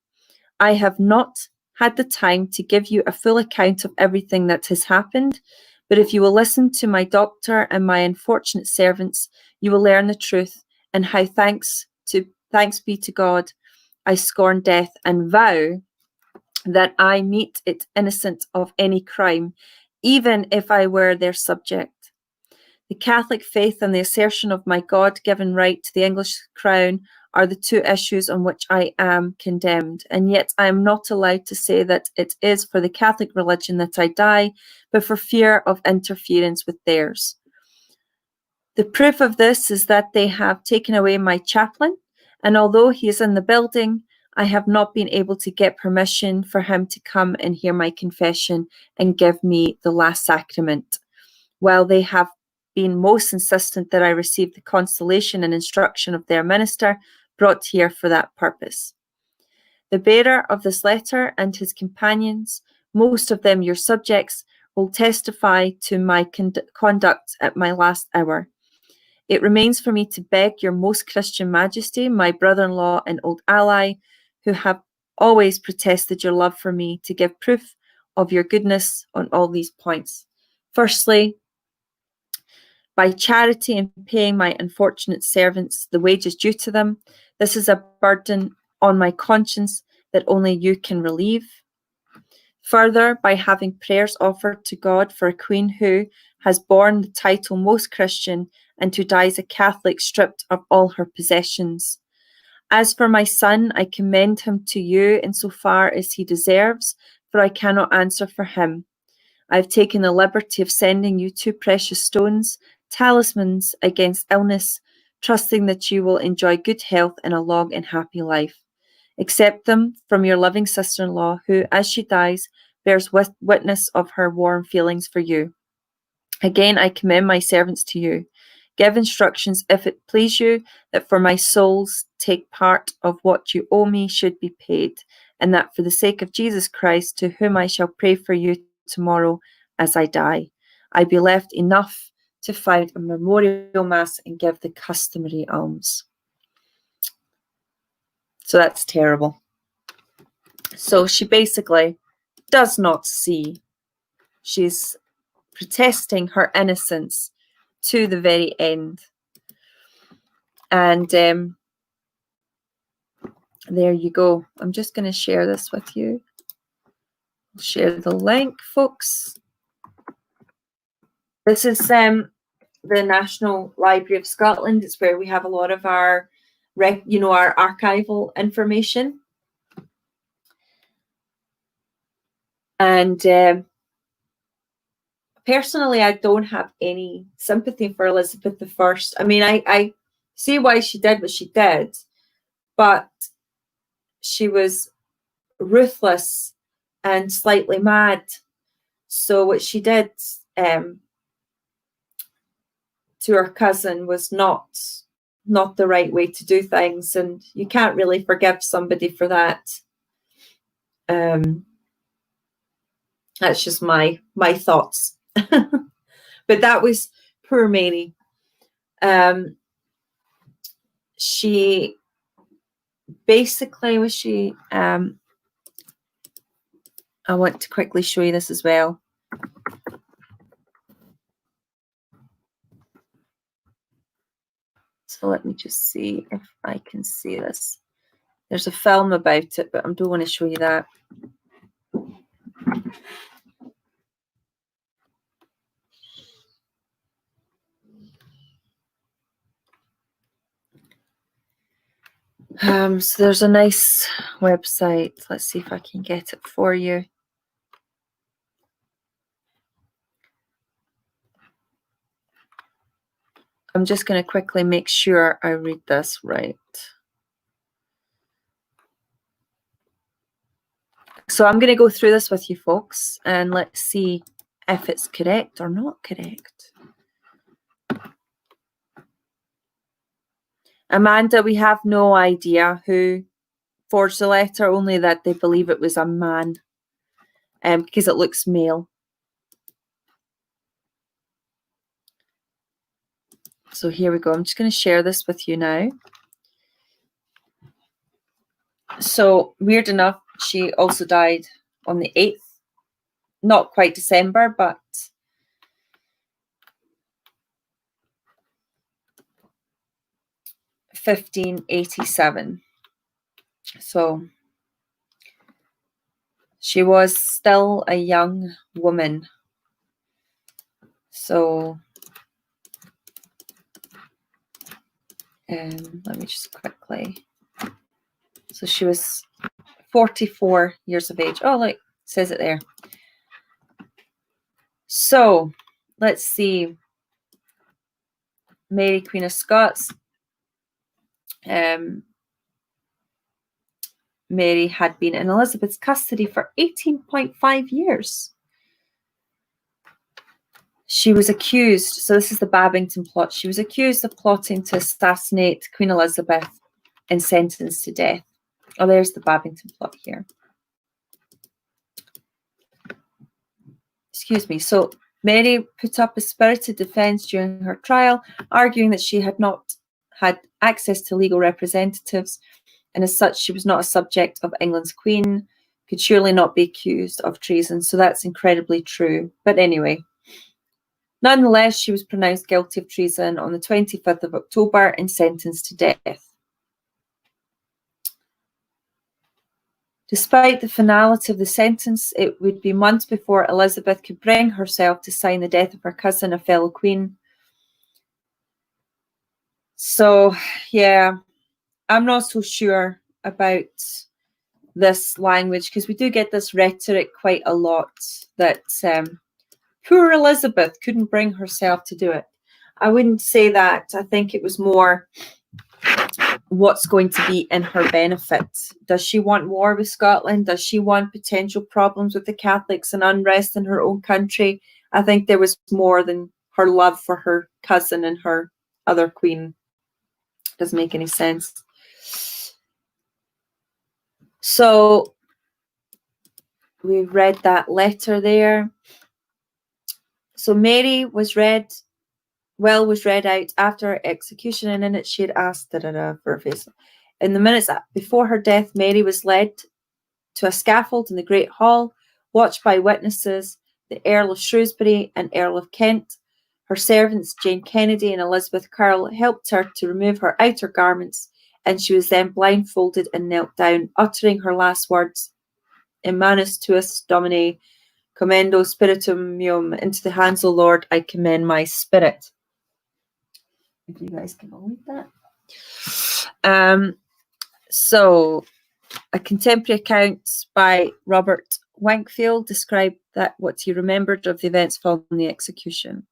A: I have not had the time to give you a full account of everything that has happened, but if you will listen to my doctor and my unfortunate servants, you will learn the truth and how thanks be to God, I scorn death and vow that I meet it innocent of any crime, even if I were their subject. The Catholic faith and the assertion of my God-given right to the English crown are the two issues on which I am condemned, and yet I am not allowed to say that it is for the Catholic religion that I die, but for fear of interference with theirs. The proof of this is that they have taken away my chaplain, and although he is in the building, I have not been able to get permission for him to come and hear my confession and give me the last sacrament, while they have been most insistent that I receive the consolation and instruction of their minister brought here for that purpose. The bearer of this letter and his companions, most of them your subjects, will testify to my conduct at my last hour. It remains for me to beg your most Christian Majesty, my brother-in-law and old ally, who have always protested your love for me, to give proof of your goodness on all these points. Firstly, by charity and paying my unfortunate servants the wages due to them. This is a burden on my conscience that only you can relieve. Further, by having prayers offered to God for a queen who has borne the title most Christian and who dies a Catholic stripped of all her possessions. As for my son, I commend him to you insofar as he deserves, for I cannot answer for him. I have taken the liberty of sending you 2 precious stones, talismans against illness, trusting that you will enjoy good health and a long and happy life. Accept them from your loving sister-in-law, who, as she dies, bears witness of her warm feelings for you. Again, I commend my servants to you. Give instructions, if it please you, that for my soul's take part of what you owe me should be paid, and that for the sake of Jesus Christ, to whom I shall pray for you tomorrow as I die, I be left enough to found a memorial mass and give the customary alms. So that's terrible. So she basically does not see. She's protesting her innocence to the very end. And there you go. I'm just going to share this with you. I'll share the link, folks. This is the National Library of Scotland. It's where we have a lot of our, our archival information. And personally, I don't have any sympathy for Elizabeth I. I mean, I see why she did what she did, but she was ruthless and slightly mad. So what she did to her cousin was not the right way to do things, and you can't really forgive somebody for that. That's just my thoughts. But that was poor Mary. She basically was I want to quickly show you this as well. So let me just see if I can see this. There's a film about it, but I don't want to show you that. So there's a nice website. Let's see if I can get it for you. I'm just going to quickly make sure I read this right. So I'm going to go through this with you folks, and let's see if it's correct or not correct. Amanda, we have no idea who forged the letter, only that they believe it was a man, because it looks male. So here we go. I'm just going to share this with you now. So weird enough, she also died on the 8th, not quite December, but (1587). So she was still a young woman. So let me just quickly. So she was 44 years of age. Oh, look, it says it there. So let's see. Mary, Queen of Scots. Mary had been in Elizabeth's custody for 18.5 years. She was accused, so this is the Babington plot. She was accused of plotting to assassinate Queen Elizabeth and sentenced to death. Oh, there's the Babington plot here. Excuse me. So Mary put up a spirited defence during her trial, arguing that she had not had access to legal representatives, and as such, she was not a subject of England's Queen, could surely not be accused of treason. So that's incredibly true. But anyway, nonetheless, she was pronounced guilty of treason on the 25th of October and sentenced to death. Despite the finality of the sentence, it would be months before Elizabeth could bring herself to sign the death of her cousin, a fellow queen. So, yeah, I'm not so sure about this language, because we do get this rhetoric quite a lot that poor Elizabeth couldn't bring herself to do it. I wouldn't say that. I think it was more what's going to be in her benefit. Does she want war with Scotland? Does she want potential problems with the Catholics and unrest in her own country? I think there was more than her love for her cousin and her other queen. Doesn't make any sense. So we've read that letter there. So Mary was read out after her execution, and in it she had asked for her face. In the minutes before her death, Mary was led to a scaffold in the Great Hall, watched by witnesses, the Earl of Shrewsbury and Earl of Kent. Her servants, Jane Kennedy and Elizabeth Curl, helped her to remove her outer garments, and she was then blindfolded and knelt down, uttering her last words, In manus tuus, Domine, Commendo spiritum meum, into the hands, O Lord, I commend my spirit. If you guys can all read that. So, a contemporary account by Robert Wankfield described what he remembered of the events following the execution.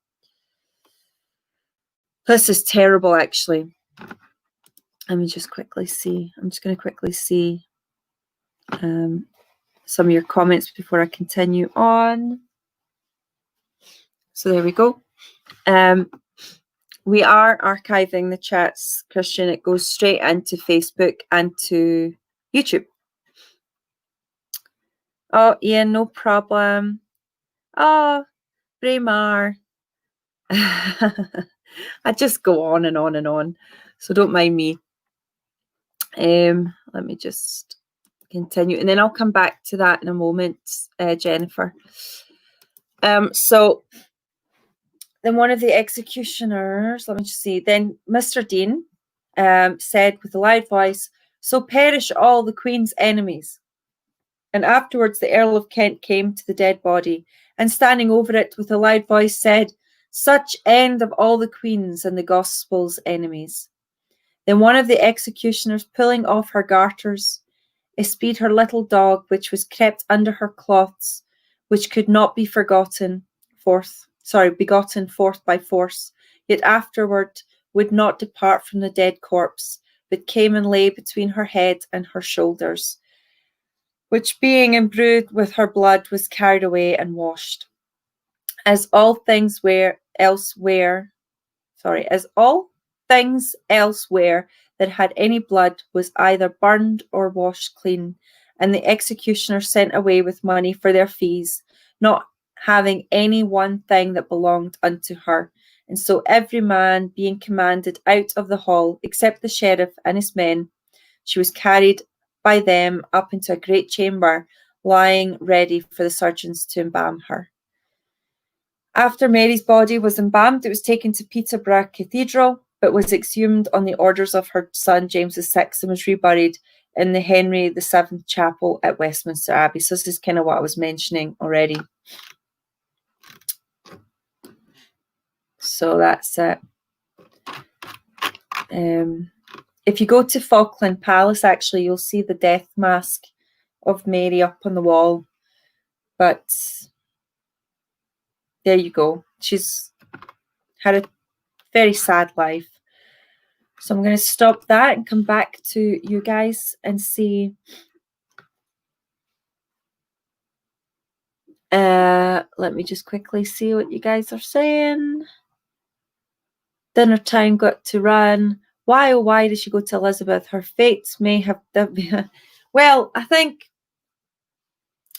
A: This is terrible, actually. Let me just quickly see. I'm just going to quickly see some of your comments before I continue on. So there we go. We are archiving the chats, Christian. It goes straight into Facebook and to YouTube. Oh, Ian, no problem. Oh, Braemar. I just go on and on and on, so don't mind me. Let me just continue, and then I'll come back to that in a moment, Jennifer. So then one of the executioners, let me just see, then Mr. Dean said with a loud voice, "So perish all the Queen's enemies." And afterwards the Earl of Kent came to the dead body, and standing over it with a loud voice said, "Such end of all the Queen's and the Gospel's enemies." Then one of the executioners, pulling off her garters, espied her little dog, which was kept under her cloths, which could not be begotten forth by force, yet afterward would not depart from the dead corpse, but came and lay between her head and her shoulders, which being imbrued with her blood was carried away and washed. As all things elsewhere that had any blood was either burned or washed clean, and the executioner sent away with money for their fees, not having any one thing that belonged unto her. And so every man being commanded out of the hall, except the sheriff and his men, she was carried by them up into a great chamber, lying ready for the surgeons to embalm her. After Mary's body was embalmed, it was taken to Peterborough Cathedral, but was exhumed on the orders of her son James VI and was reburied in the Henry VII Chapel at Westminster Abbey. So this is kind of what I was mentioning already. So that's it. If you go to Falkland Palace, actually, you'll see the death mask of Mary up on the wall. But there you go. She's had a very sad life. So I'm going to stop that and come back to you guys and see. Let me just quickly see what you guys are saying. Dinner time, got to run. Why, oh, why did she go to Elizabeth? Her fates may have... Well, I think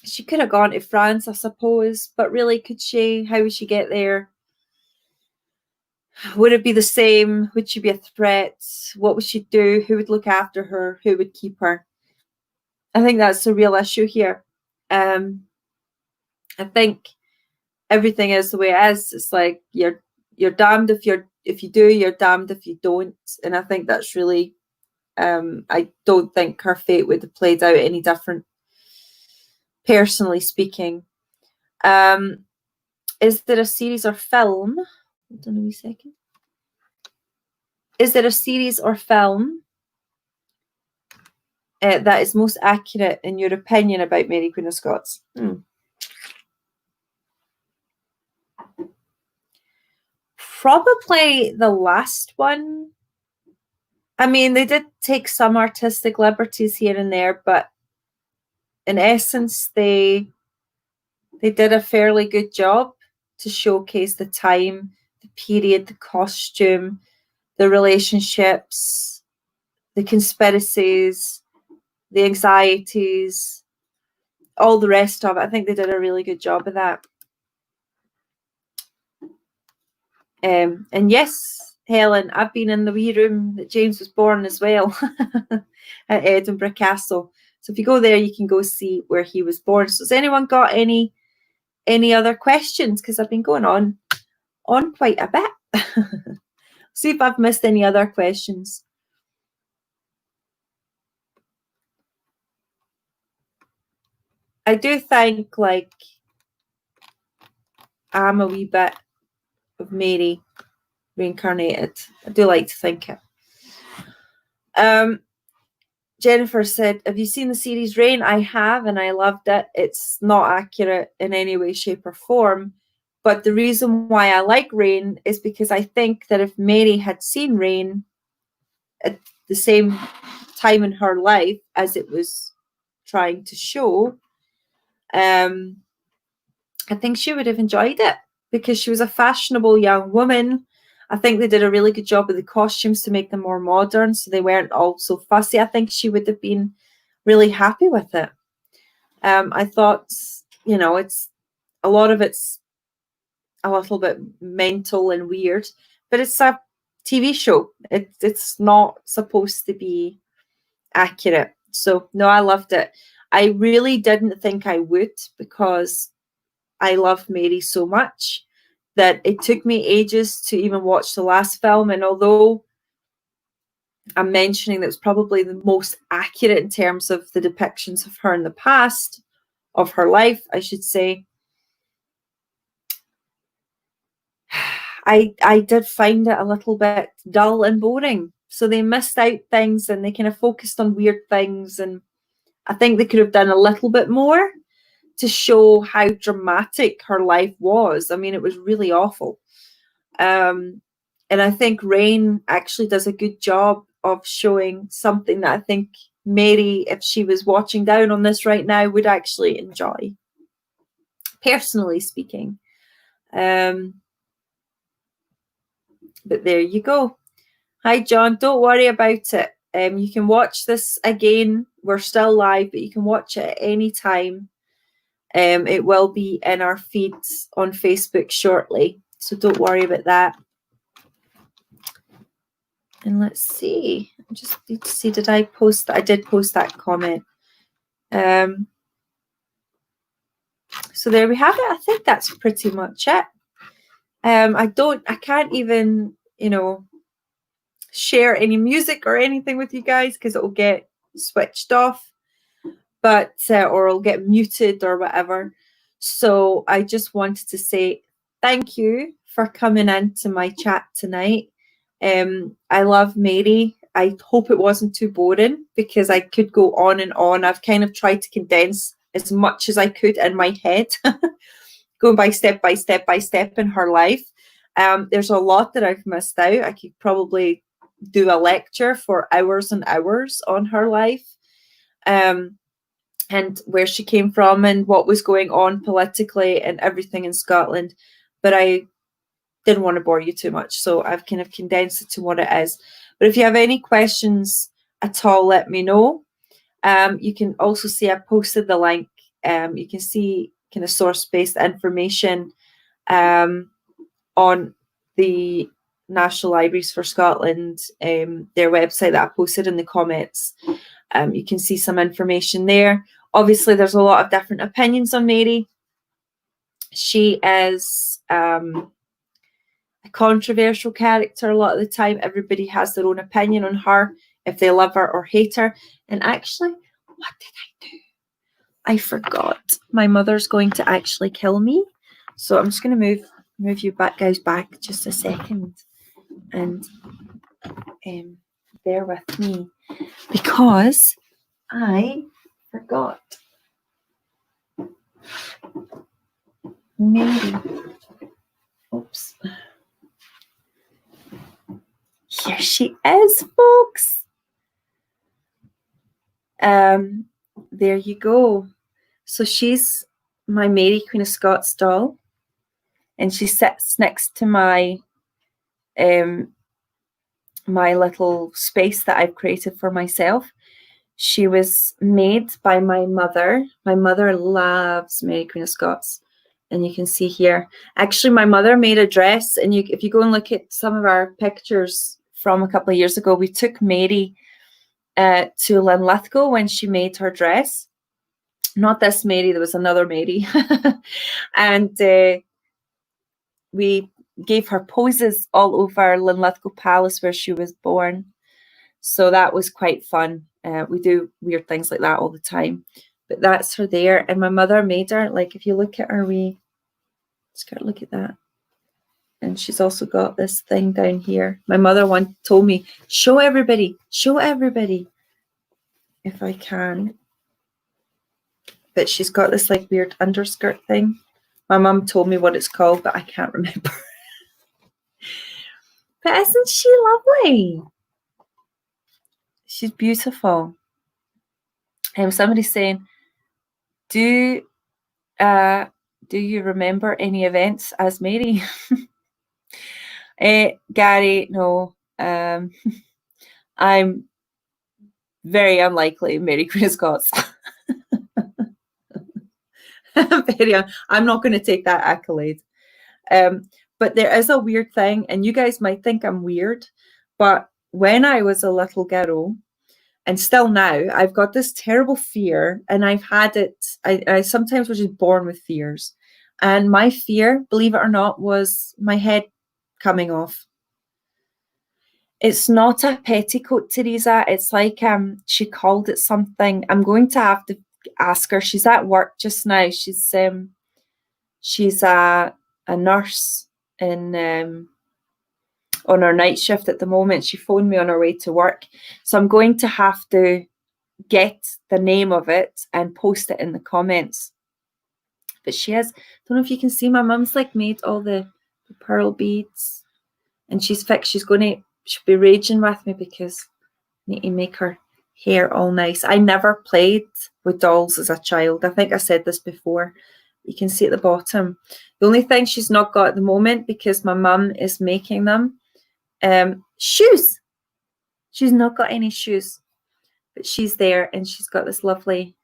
A: she could have gone to France, I suppose. But really, could she? How would she get there? Would it be the same? Would she be a threat? What would she do? Who would look after her? Who would keep her? I think that's the real issue here. I think everything is the way it is. It's like you're damned if you do, you're damned if you don't. And I think that's really I don't think her fate would have played out any different, personally speaking. Is there a series or film? Hold on a wee second. Is there a series or film that is most accurate in your opinion about Mary Queen of Scots? Probably the last one. I mean, they did take some artistic liberties here and there, but in essence, they did a fairly good job to showcase the time, the period, the costume, the relationships, the conspiracies, the anxieties, all the rest of it. I think they did a really good job of that. And yes, Helen, I've been in the wee room that James was born as well at Edinburgh Castle. So if you go there, you can go see where he was born. So has anyone got any other questions? Because I've been going on quite a bit. See if I've missed any other questions. I do think, like, am a wee bit of Mary reincarnated. I do like to think it. Jennifer said, have you seen the series Rain? I have, and I loved it. It's not accurate in any way, shape, or form. But the reason why I like Rain is because I think that if Mary had seen Rain at the same time in her life as it was trying to show, I think she would have enjoyed it, because she was a fashionable young woman. I think they did a really good job with the costumes to make them more modern, so they weren't all so fussy. I think she would have been really happy with it. I thought, it's a lot of it's a little bit mental and weird, but it's a TV show. It's not supposed to be accurate. So no, I loved it. I really didn't think I would, because I love Mary so much that it took me ages to even watch the last film. And although I'm mentioning that it's probably the most accurate in terms of the depictions of her in the past, of her life, I should say, I did find it a little bit dull and boring. So they missed out things, and they kind of focused on weird things. And I think they could have done a little bit more to show how dramatic her life was. I mean, it was really awful. And I think Rain actually does a good job of showing something that I think Mary, if she was watching down on this right now, would actually enjoy, personally speaking. But there you go. Hi, John. Don't worry about it. You can watch this again. We're still live, but you can watch it at any time. It will be in our feeds on Facebook shortly, so don't worry about that. And let's see. I just need to see, did I post that? I did post that comment. So there we have it. I think that's pretty much it. I can't even, share any music or anything with you guys, because it will get switched off, but or it'll get muted or whatever. So I just wanted to say thank you for coming into my chat tonight. I love Mary. I hope it wasn't too boring, because I could go on and on. I've kind of tried to condense as much as I could in my head, going by step in her life. There's a lot that I've missed out. I could probably do a lecture for hours and hours on her life, and where she came from and what was going on politically and everything in Scotland. But I didn't want to bore you too much, so I've kind of condensed it to what it is. But if you have any questions at all, let me know. You can also see I posted the link. You can see kind of source-based information on the National Libraries for Scotland, their website that I posted in the comments. You can see some information there. Obviously, there's a lot of different opinions on Mary. She is a controversial character a lot of the time. Everybody has their own opinion on her, if they love her or hate her. And actually, what did I do? I forgot. My mother's going to actually kill me. So I'm just going to move you guys back just a second. And bear with me, because I forgot. Maybe. Oops. Here she is, folks. There you go. So she's my Mary, Queen of Scots doll, and she sits next to my my little space that I've created for myself. She was made by my mother. My mother loves Mary, Queen of Scots. And you can see here, actually, my mother made a dress. And if you go and look at some of our pictures from a couple of years ago, we took Mary to Linlithgow when she made her dress. Not this Mary, there was another Mary. And we gave her poses all over Linlithgow Palace where she was born. So that was quite fun. We do weird things like that all the time. But that's her there. And my mother made her, like, if you look at her wee skirt. Look at that. And she's also got this thing down here. My mother once told me, show everybody, if I can. But she's got this like weird underskirt thing. My mum told me what it's called, but I can't remember. But isn't she lovely? She's beautiful. Somebody's saying, do you remember any events as Mary? Gary, no. I'm very unlikely Mary Queen of Scots. I'm not going to take that accolade. But there is a weird thing, and you guys might think I'm weird, but when I was a little girl, and still now, I've got this terrible fear, and I've had it. I sometimes was just born with fears. And my fear, believe it or not, was my head coming off. It's not a petticoat, Teresa. It's like she called it something. I'm going to have to ask her. She's at work just now. She's a nurse in on her night shift at the moment. She phoned me on her way to work. So I'm going to have to get the name of it and post it in the comments. But she has, don't know if you can see, my mum's like made all the pearl beads, and she's she'll be raging with me because I need to make her hair all nice. I never played with dolls as a child. I think I said this before. You can see at the bottom. The only thing she's not got at the moment, because my mum is making them, shoes. She's not got any shoes, but she's there, and she's got this lovely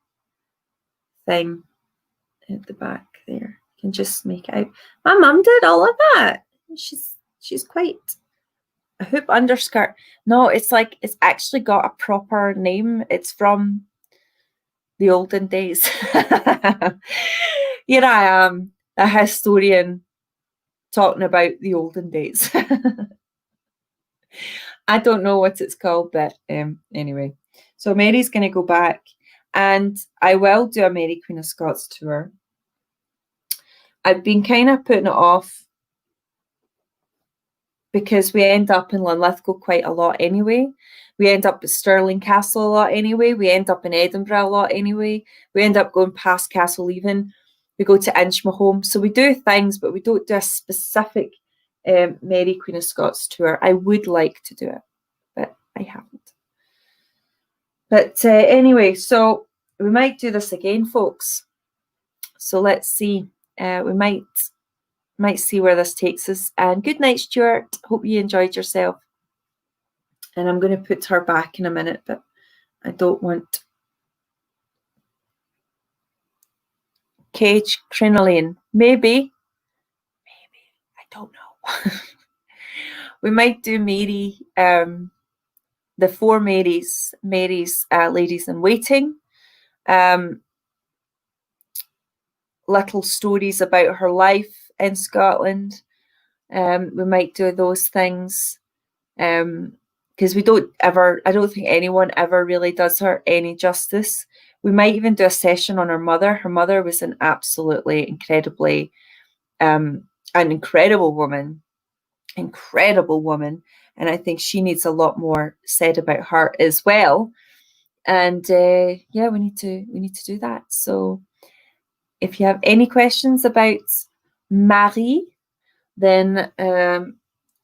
A: thing at the back there. You can just make it out. My mum did all of that. She's quite a hoop underskirt. No, it's actually got a proper name. It's from the olden days. Here I am, a historian, talking about the olden days. I don't know what it's called, but anyway. So Mary's going to go back, and I will do a Mary Queen of Scots tour. I've been kind of putting it off because we end up in Linlithgow quite a lot anyway. We end up at Stirling Castle a lot anyway. We end up in Edinburgh a lot anyway. We end up going past Castle Leven. We go to Inchmahome. So we do things, but we don't do a specific Mary Queen of Scots tour. I would like to do it, but I haven't. But anyway, so we might do this again, folks. So let's see. We might see where this takes us. And good night, Stuart. Hope you enjoyed yourself. And I'm going to put her back in a minute, but I don't want Cage Crinoline. Maybe. I don't know. We might do Mary, the four Marys, Ladies in Waiting. Little stories about her life in Scotland. We might do those things. Because I don't think anyone ever really does her any justice. We might even do a session on her mother. Her mother was an absolutely incredibly, an incredible woman. And I think she needs a lot more said about her as well. And yeah, we need to do that. So if you have any questions about Marie, then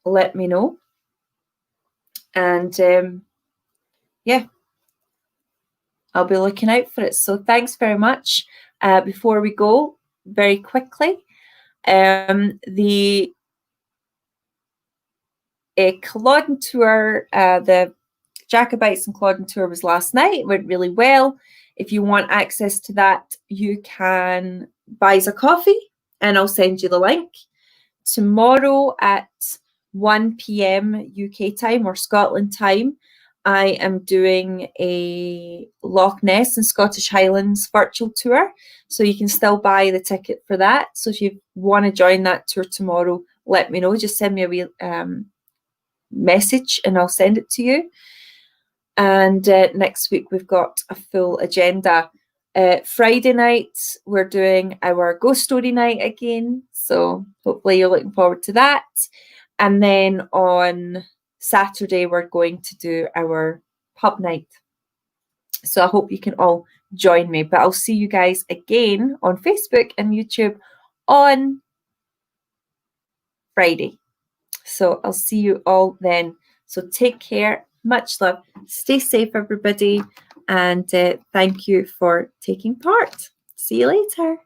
A: let me know. And yeah, I'll be looking out for it. So thanks very much. Before we go, very quickly, the Culloden tour, the Jacobites and Culloden tour was last night. It went really well. If you want access to that, you can buy us a coffee, and I'll send you the link. Tomorrow at 1 p.m. UK time or Scotland time, I am doing a Loch Ness and Scottish Highlands virtual tour. So you can still buy the ticket for that. So if you want to join that tour tomorrow, let me know. Just send me a wee message and I'll send it to you. And next week we've got a full agenda. Friday night, we're doing our ghost story night again. So hopefully you're looking forward to that. And then on Saturday, we're going to do our pub night. So I hope you can all join me. But I'll see you guys again on Facebook and YouTube on Friday. So I'll see you all then. So take care. Much love. Stay safe, everybody. And thank you for taking part. See you later.